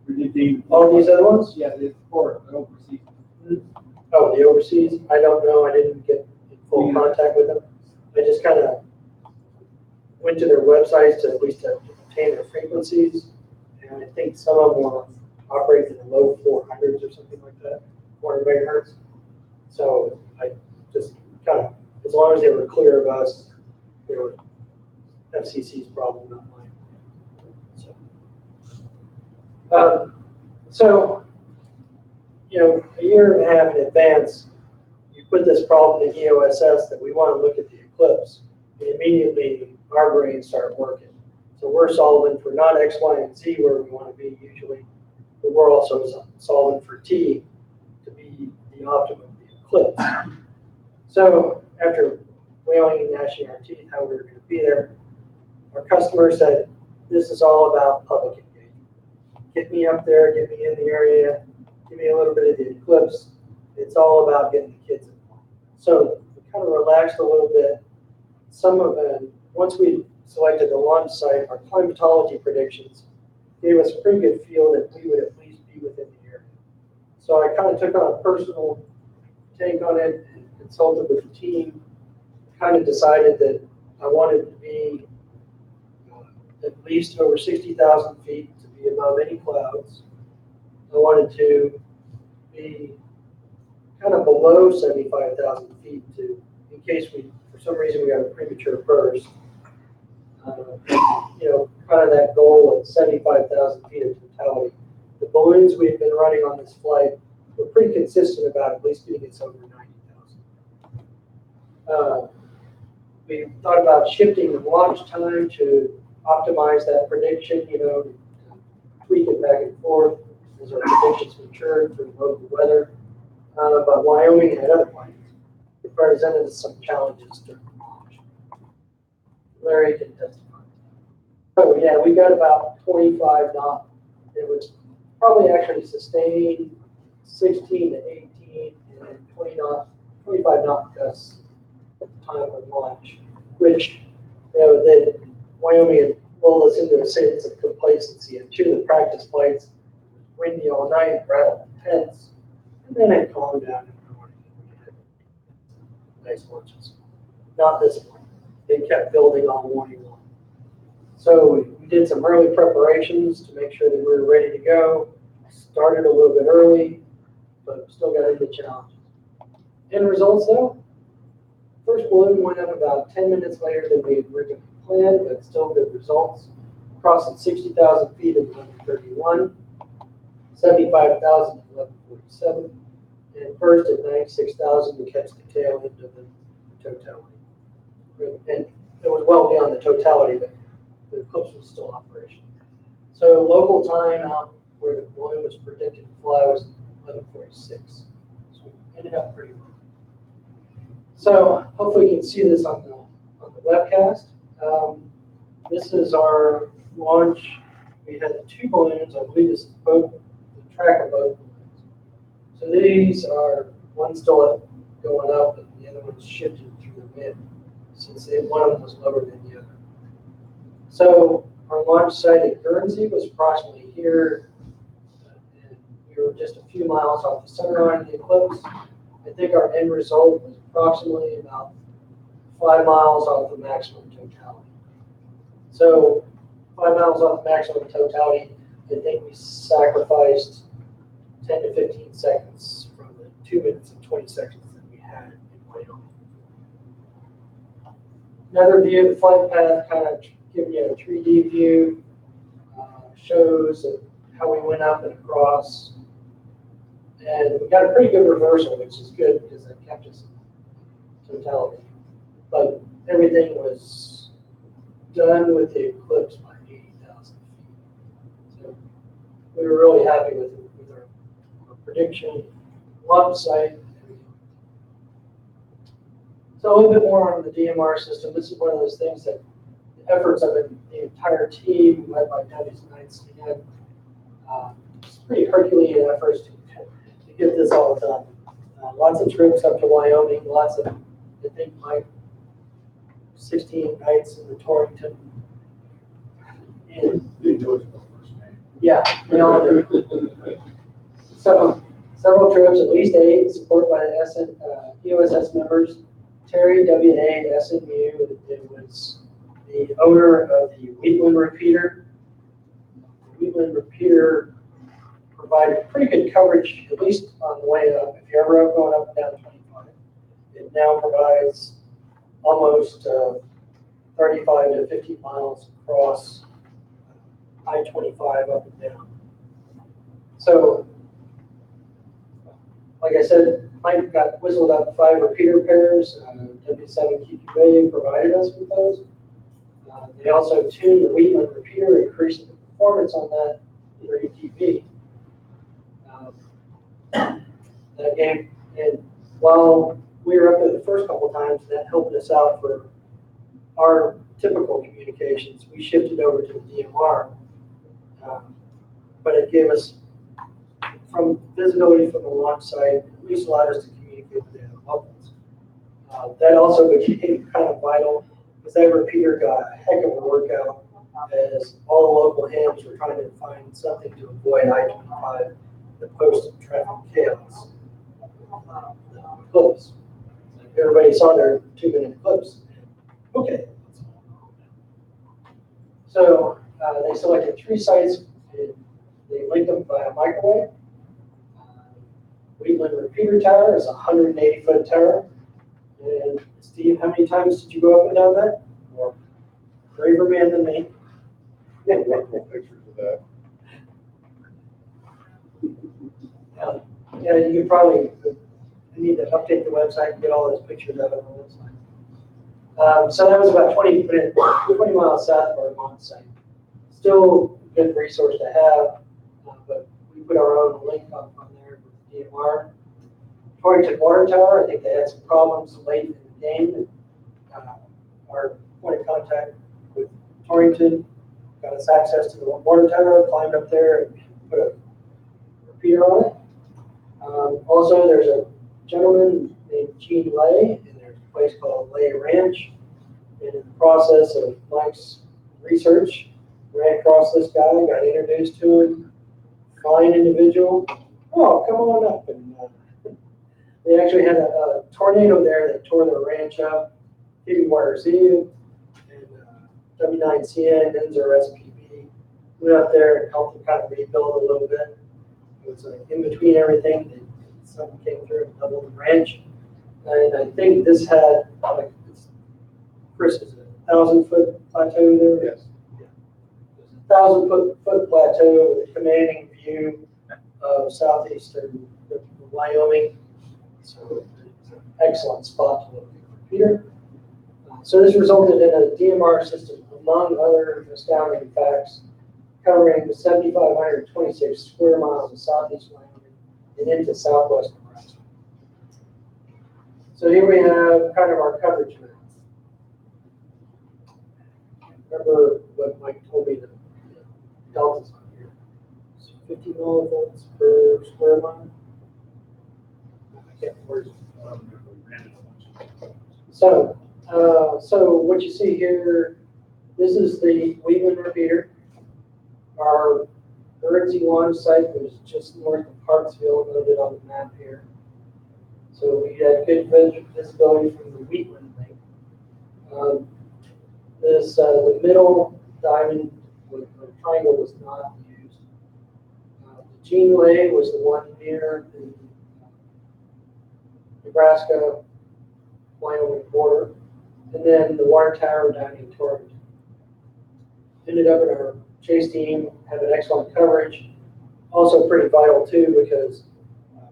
Or did they? All these other ones? Yeah, they, or overseas. Oh, the overseas, I don't know, I didn't get in full contact with them. I just kind of went to their websites to at least obtain their frequencies. And I think some of them were operating in the low 400s or something like that, 400 megahertz. So I just kind of, as long as they were clear of us, they were FCC's problem, not mine. So, you know, a year and a half in advance, you put this problem in EOSS that we want to look at the eclipse, and immediately our brains start working. So we're solving for not X, Y, and Z where we want to be usually, but we're also solving for T to be the optimum of the eclipse. So after wailing and gnashing our teeth how we were going to be there, our customer said, this is all about public engagement. Get me up there, get me in the area, give me a little bit of the eclipse. It's all about getting the kids involved. So we kind of relaxed a little bit. Some of them, once we selected the launch site, our climatology predictions gave us a pretty good feel that we would at least be within the area. So I kind of took on a personal take on it and consulted with the team, kind of decided that I wanted to be at least over 60,000 feet to be above any clouds. I wanted to be kind of below 75,000 feet to, in case we, for some reason, we got a premature burst. You know, kind of that goal of 75,000 feet of totality. The balloons we've been running on this flight were pretty consistent about at least getting us over 90,000. We thought about shifting the launch time to optimize that prediction, you know, tweak it back and forth as our predictions matured for the local weather. But Wyoming had other plans. It presented us some challenges during the launch. Larry can testify. So yeah, we got about 25 knot. It was probably actually sustained 16 to 18 and then 25 knot gusts at the time of launch, which, you know, then Wyoming had lulled us into a sense of complacency. And 2 of the practice flights, windy all night, rattled the tents, and then it calmed down in the morning. We had nice launches. Not this one. They kept building all morning long. So we did some early preparations to make sure that we were ready to go. Started a little bit early, but still got into challenges. End results though, first balloon went up about 10 minutes later than we had originally planned, but still good results. Crossing 60,000 feet at 11:31, 75,000 at 11:47, and first at 96,000 to catch the tail end of the totality. And it was well beyond the totality, but the eclipse was still operational. So local time out where the balloon was predicted to fly was 11:46. So we ended up pretty well. So hopefully you can see this on the webcast. This is our launch. We had 2 balloons. I believe this is both the track of both balloons. So these are, one's still up, going up, and the other one's shifting through the wind, since one of them was lower than the other. So our launch site at Guernsey was approximately here, and we were just a few miles off the center line of the eclipse. I think our end result was approximately about 5 miles off the maximum totality. So 5 miles off the maximum totality, I think we sacrificed 10 to 15 seconds from the 2 minutes and 20 seconds that we had in Wyoming. Another view of the flight path, kind of giving you a 3D view, shows how we went up and across. And we got a pretty good reversal, which is good because that kept us in totality. But everything was done with the eclipse by 80,000 feet. So we were really happy with our prediction, launch site. So a little bit more on the DMR system. This is one of those things that efforts of the entire team led by Debbie's Knights again. It's pretty Herculean efforts to get this all done. Lots of trips up to Wyoming, lots of, I think, 16 nights in the Torrington. And yeah, we all do. So several trips, at least 8, supported by the USS members. Terry, WNA, and SMU, it was the owner of the Wheatland repeater. The Wheatland repeater provided pretty good coverage, at least on the way up. If you're ever going up and down 25, it now provides almost 35 to 50 miles across I-25 up and down. So, like I said, Mike got whistled up 5 repeater pairs. W7QQA provided us with those. They also tuned the Wheatland repeater, increasing the performance on that 30 dB. That gave, and while we were up there the first couple of times, that helped us out for our typical communications. We shifted over to the DMR, but it gave us, from visibility from the launch site, at least allowed us to communicate with the other locals. That also became kind of vital because that repeater got a heck of a workout as all the local hams were trying to find something to avoid I-25, the post-traffic chaos. Clips. Everybody saw their 2-minute clips. Okay. So they selected 3 sites. And they linked them by a microwave. Wheatland repeater tower is a 180-foot tower. And Steve, how many times did you go up and down that? Or braver man than me. Pictures of that. Yeah, you could probably need to update the website and get all those pictures out of the website. So that was about 20 miles south of our launch site. Still a good resource to have, but we put our own link on there with DMR. Torrington Water Tower, I think they had some problems late in the game. And, our point of contact with Torrington got us access to the water tower, climbed up there and put a repeater on it. Also, there's a gentleman named Gene Lay, and there's a place called Lay Ranch. And in the process of Mike's research, ran across this guy, got introduced to him, fine individual. Oh, come on up. And they actually had a tornado there that tore their ranch up. KBYRZ and W9CN, NZR SPB, went up there and helped them kind of rebuild a little bit. It was like in between everything. Someone came through and doubled the ranch. And I think this had, like, Chris, is it 1,000-foot plateau there? Yes. Yeah. It was a 1,000-foot plateau with a commanding view of southeastern Wyoming. So it's an excellent spot to look at the repeater. So this resulted in a DMR system, among other astounding facts, covering 7,526 square miles of southeast Wyoming and into southwest Nebraska. So here we have kind of our coverage map. Remember what Mike told me, the deltas on here. So 50 millivolts per square mile. I can't remember. So what you see here, this is the Wheatland repeater. Our Guernsey launch site was just north of Parksville, noted on the map here. So we had good visibility from the Wheatland thing. The middle diamond with the triangle was not used. The Gene Lay was the one near the Nebraska-Wyoming border. And then the water tower down in Torrington. Ended up in our chase team, had an excellent coverage. Also pretty vital too, because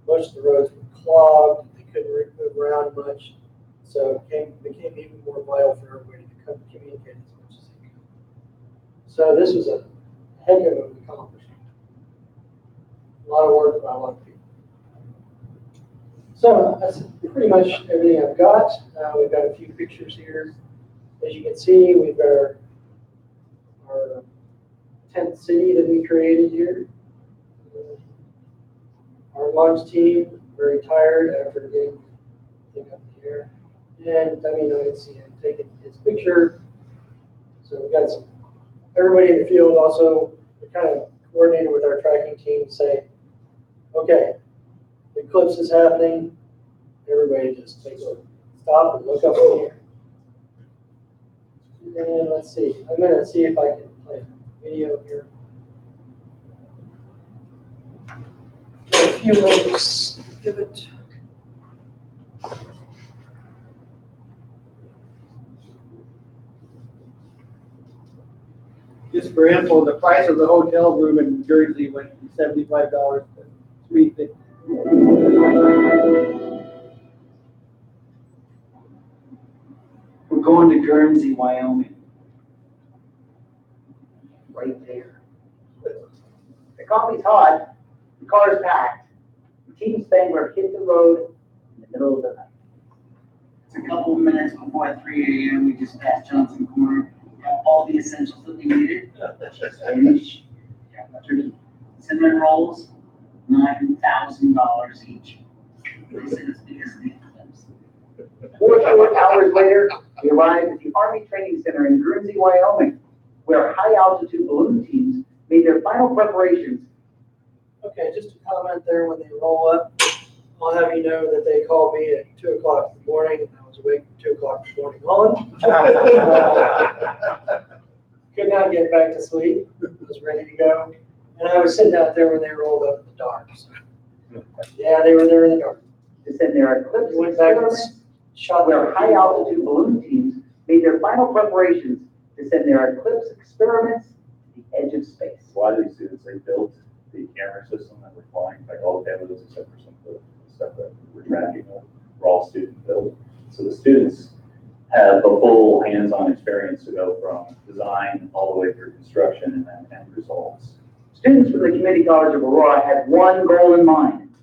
most of the roads were clogged, they couldn't move around much. So it became even more vital for everybody to come communicate as much as they could. So this was a heck of an accomplishment. A lot of work by a lot of people. So that's pretty much everything I've got. We've got a few pictures here. As you can see, we've got our our tent city that we created here. Our launch team, very tired after getting thing up in the air. And I mean, I can see him taking his picture. So we got everybody in the field also, we kind of coordinated with our tracking team to say, okay, the eclipse is happening. Everybody just take a stop and look up in the air. And let's see, I'm gonna see if I can play a video here. A few minutes, give it. Just for info, the price of the hotel room in New Jersey went from $75 to $350. We're going to Guernsey, Wyoming. Right there. The coffee's hot, the car's packed, the team Spangler hit the road in the middle of the night. It's a couple of minutes before 3 a.m. We just passed Johnson Corner. We got all the essentials that we needed. Spanish, cinnamon rolls, $9,000 each. They said it's because of the eclipse. 4 short hours later, we arrived at the Army Training Center in Guernsey, Wyoming, where high-altitude balloon teams made their final preparations. Okay, just a comment there, when they roll up, I'll have you know that they called me at 2 o'clock in the morning, and I was awake at 2 o'clock in the morning on. Could not get back to sleep, was ready to go. And I was sitting out there when they rolled up in the dark. So. Yeah, they were there in the dark. To send their eclipse They went back and experiments, shot where their high-altitude balloon teams made their final preparations to send their eclipse experiments to the edge of space. A lot of these students, they built the camera system that we're flying, like all the cameras except for some of the stuff that we're tracking were all student built. So the students have the full hands-on experience to go from design all the way through construction and then end results. Students from the Community College of Aurora had one goal in mind: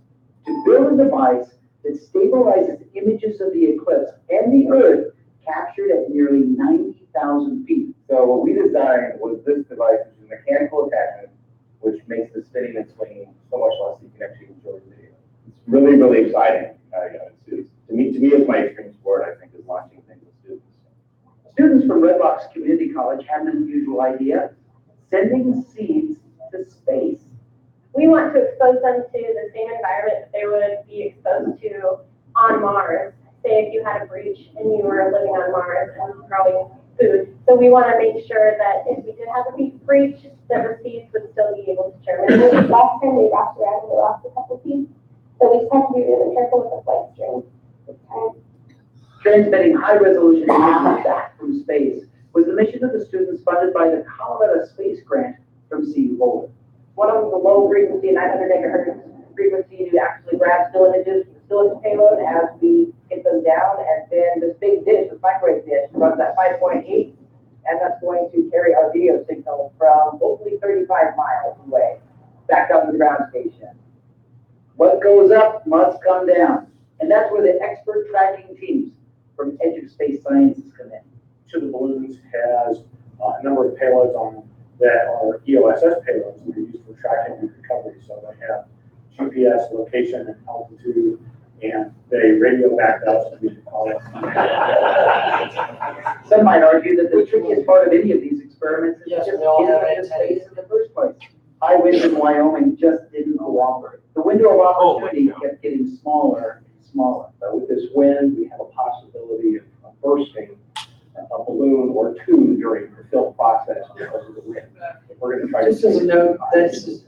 to build a device that stabilizes images of the eclipse and the Earth captured at nearly 90,000 feet. So what we designed was this device, which is a mechanical attachment, which makes the spinning and swinging so much less so you can actually enjoy the video. It's really, really exciting. To me, it's my extreme sport, I think, is launching things with students. Students from Red Rocks Community College had an unusual idea: sending seeds to space. We want to expose them to the same environment that they would be exposed to on Mars. Say if you had a breach and you were living on Mars and growing food. So we want to make sure that if we did have a breach, that the seeds would still be able to germinate. Last time we wrapped around, we lost a couple seeds. So we just have to be really careful with the flight string this time. Transmitting high-resolution images back from space was the mission of the students funded by the Colorado Space Grant from CU Boulder. One of them is a low frequency, 900 megahertz frequency to actually grab still images from still payload as we get them down. And then this big dish, this microwave dish, runs at 5.8, and that's going to carry our video signal from hopefully 35 miles away back up to the ground station. What goes up must come down. And that's where the expert tracking teams from Edge of Space Sciences come in. Each of the balloons has a number of payloads on that are EOSS payloads that are used for tracking and recovery. So they have GPS, location, and altitude, and they radio back to us and we can call it. Some might argue that the trickiest part of any of these experiments is Yes, just we all have getting into antennas. space in the first place. High winds in Wyoming just didn't cooperate. The window of opportunity kept getting smaller and smaller. So with this wind, we have a possibility of bursting a balloon or two during the fill process because of the wind. We're going to try to. Just as a note, this is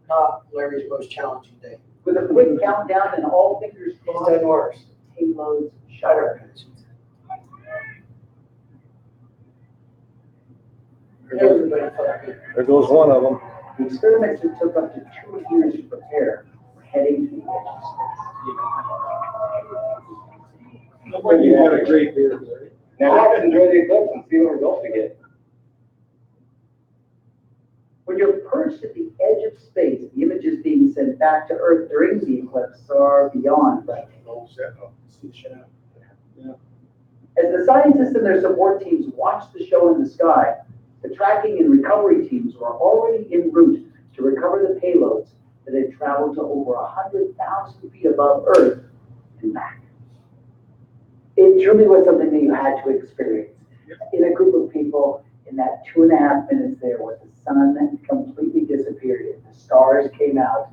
not Larry's most challenging day. With a quick countdown and all fingers He's crossed, done worse. payloads shutter. Everybody felt good. There goes one of them. The experiments that took up to 2 years to prepare were heading to the edge of space. You got a great beer, Larry. Now let's enjoy the eclipse and see what results we get. When you're perched at the edge of space, the images being sent back to Earth during the eclipse are beyond frightening. As the scientists and their support teams watch the show in the sky, The tracking and recovery teams were already en route to recover the payloads that had traveled to over 100,000 feet above Earth and back. It truly was something that you had to experience. In a group of people, in that 2.5 minutes there where the sun completely disappeared and the stars came out,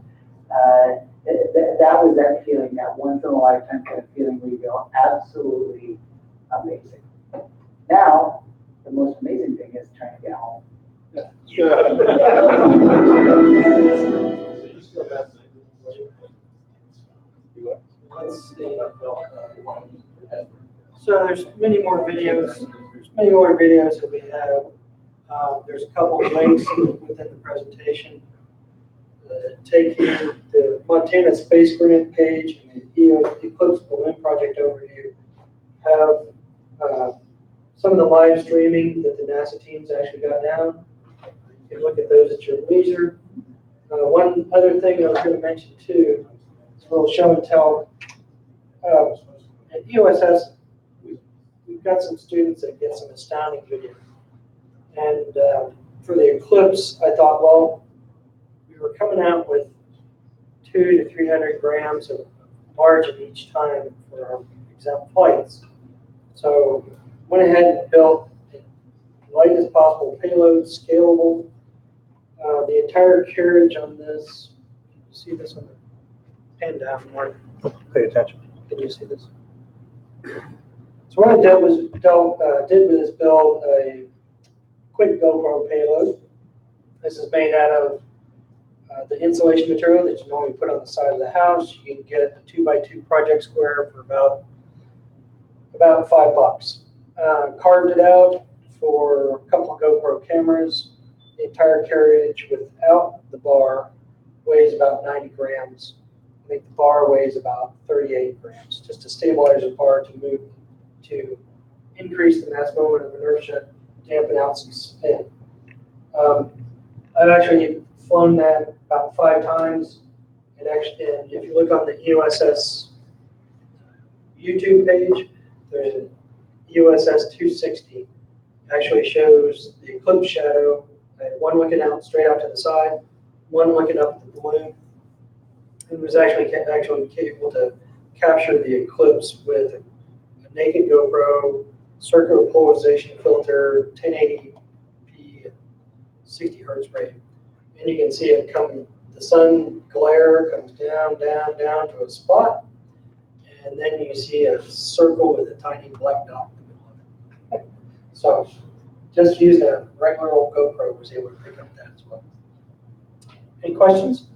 that was that feeling, that once in a lifetime kind of feeling where you go, absolutely amazing. Now, the most amazing thing is trying to get home. Let's see. So there's many more videos. There's many more videos that we have. There's a couple of links within the presentation. Take you to the Montana Space Grant page and the Eclipse Balloon Project overview. Have some of the live streaming that the NASA teams actually got down. You can look at those at your leisure. One other thing I was going to mention too is a little show and tell. At USS, we've got some students that get some astounding video. And for the Eclipse, I thought, well, we were coming out with 200 to 300 grams of margin each time for our exam flights. So went ahead and built the lightest possible payload, scalable. The entire carriage on this, you see this on the pen down, Mark? Pay attention. Can you see this? So what I did was build a quick GoPro payload. This is made out of the insulation material that you normally put on the side of the house. You can get a 2x2 project square for about $5. Carved it out for a couple of GoPro cameras. The entire carriage without the bar weighs about 90 grams. I think the bar weighs about 38 grams, just to stabilize the bar to increase the mass moment of inertia, dampen out some spin. I've actually flown that about 5 times. And actually, and if you look on the USS YouTube page, there's a USS 260. It actually shows the eclipse shadow, one looking out straight out to the side, one looking up at the balloon. It was actually able to capture the eclipse with a naked GoPro, circular polarization filter, 1080p, 60 hertz rate. And you can see it come, the sun glare comes down, down, down to a spot. And then you see a circle with a tiny black dot in the middle of it. So just using a regular old GoPro was able to pick up that as well. Any questions?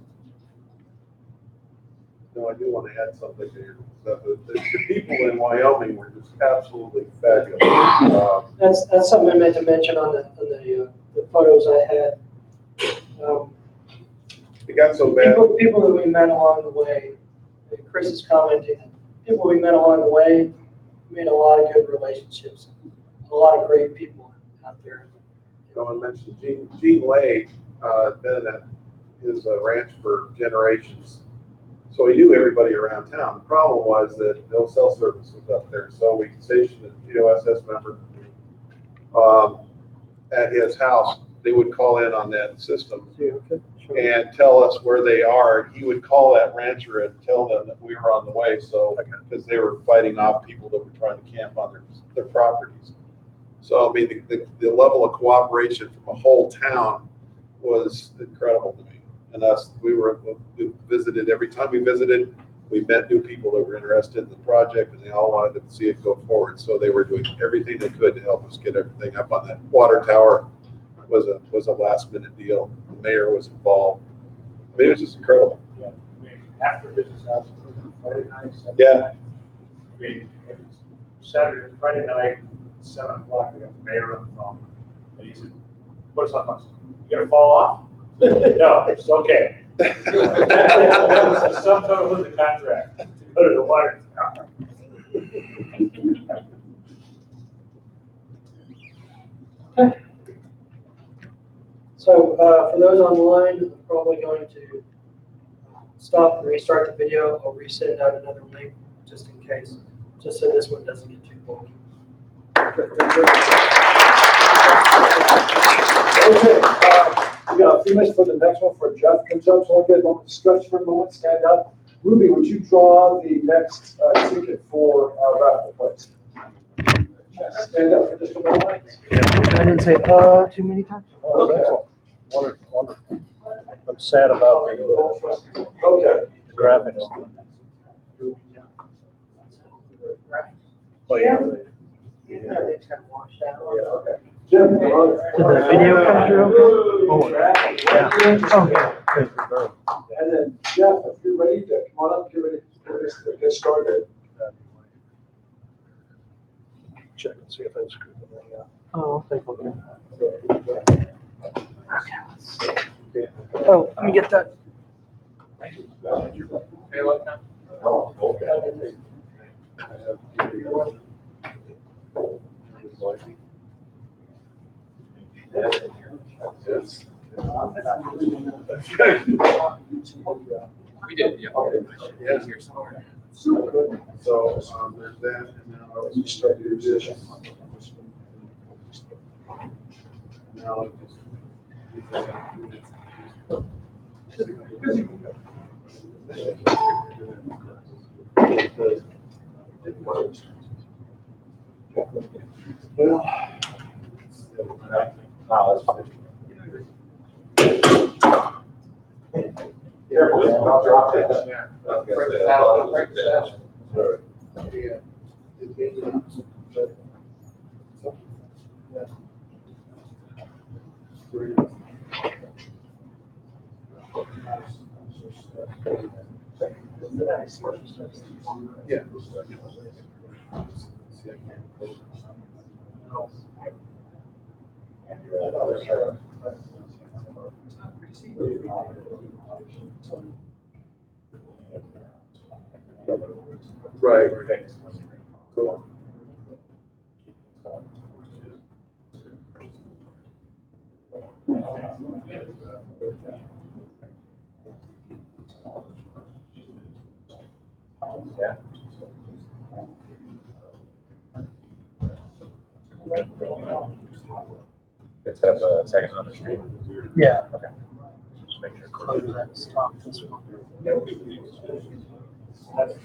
No, I do want to add something here. The people in Wyoming were just absolutely fabulous. That's something I meant to mention on the photos I had. It got so bad. People that we met along the way. Chris is commenting that people we met along the way made a lot of good relationships. A lot of great people out there. No one mentioned Gene Lay, been at his ranch for generations. So he knew everybody around town. The problem was that no cell service was up there. So we stationed a GOSS member at his house. They would call in on that system and tell us where they are. He would call that rancher and tell them that we were on the way. So, because they were fighting off people that were trying to camp on their properties. So, I mean, the level of cooperation from a whole town was incredible to me. And we visited, every time we visited, we met new people that were interested in the project and they all wanted to see it go forward. So they were doing everything they could to help us get everything up on that. Water tower was a last minute deal. The mayor was involved. I mean, it was just incredible. Yeah, I mean, after business hours, Friday night, Saturday Yeah. night. I mean, Friday night, 7 o'clock, we got the mayor on the phone. And he said, what's up, Mike? You gonna fall off? No, it's okay. Some total with the contract to go to the water tower. Okay. So for those online, I'm probably going to stop and restart the video. I'll resend out another link just in case, just so this one doesn't get too bulky. Okay, we got a few minutes for the next one for Jeff comes up, so I'll get a stretch for a moment, stand up. Ruby, would you draw the next ticket for raffle place? Stand up for just a moment. I didn't say, too many times. Okay. Wonderful, wonderful. I'm sad about Okay. the graphics. Oh, yeah. It's kind of washed out. Okay. Jim, Did the video come through? Oh, yeah. Okay. and then Jeff, if you're ready to come on up, get started. Check and see if that's good. Oh, I'll take a look. Oh, let me get that. Oh, okay. We did, yeah. Yeah. Here somewhere. Super. So, there's that, and then I'll start your position. Now, well, Careful, don't drop it. Break the saddle, break the saddle. Yeah. Right. Cool. Yeah. Let's have a second on the street. Yeah. Okay. Just make sure. Close that stop this one. Yeah.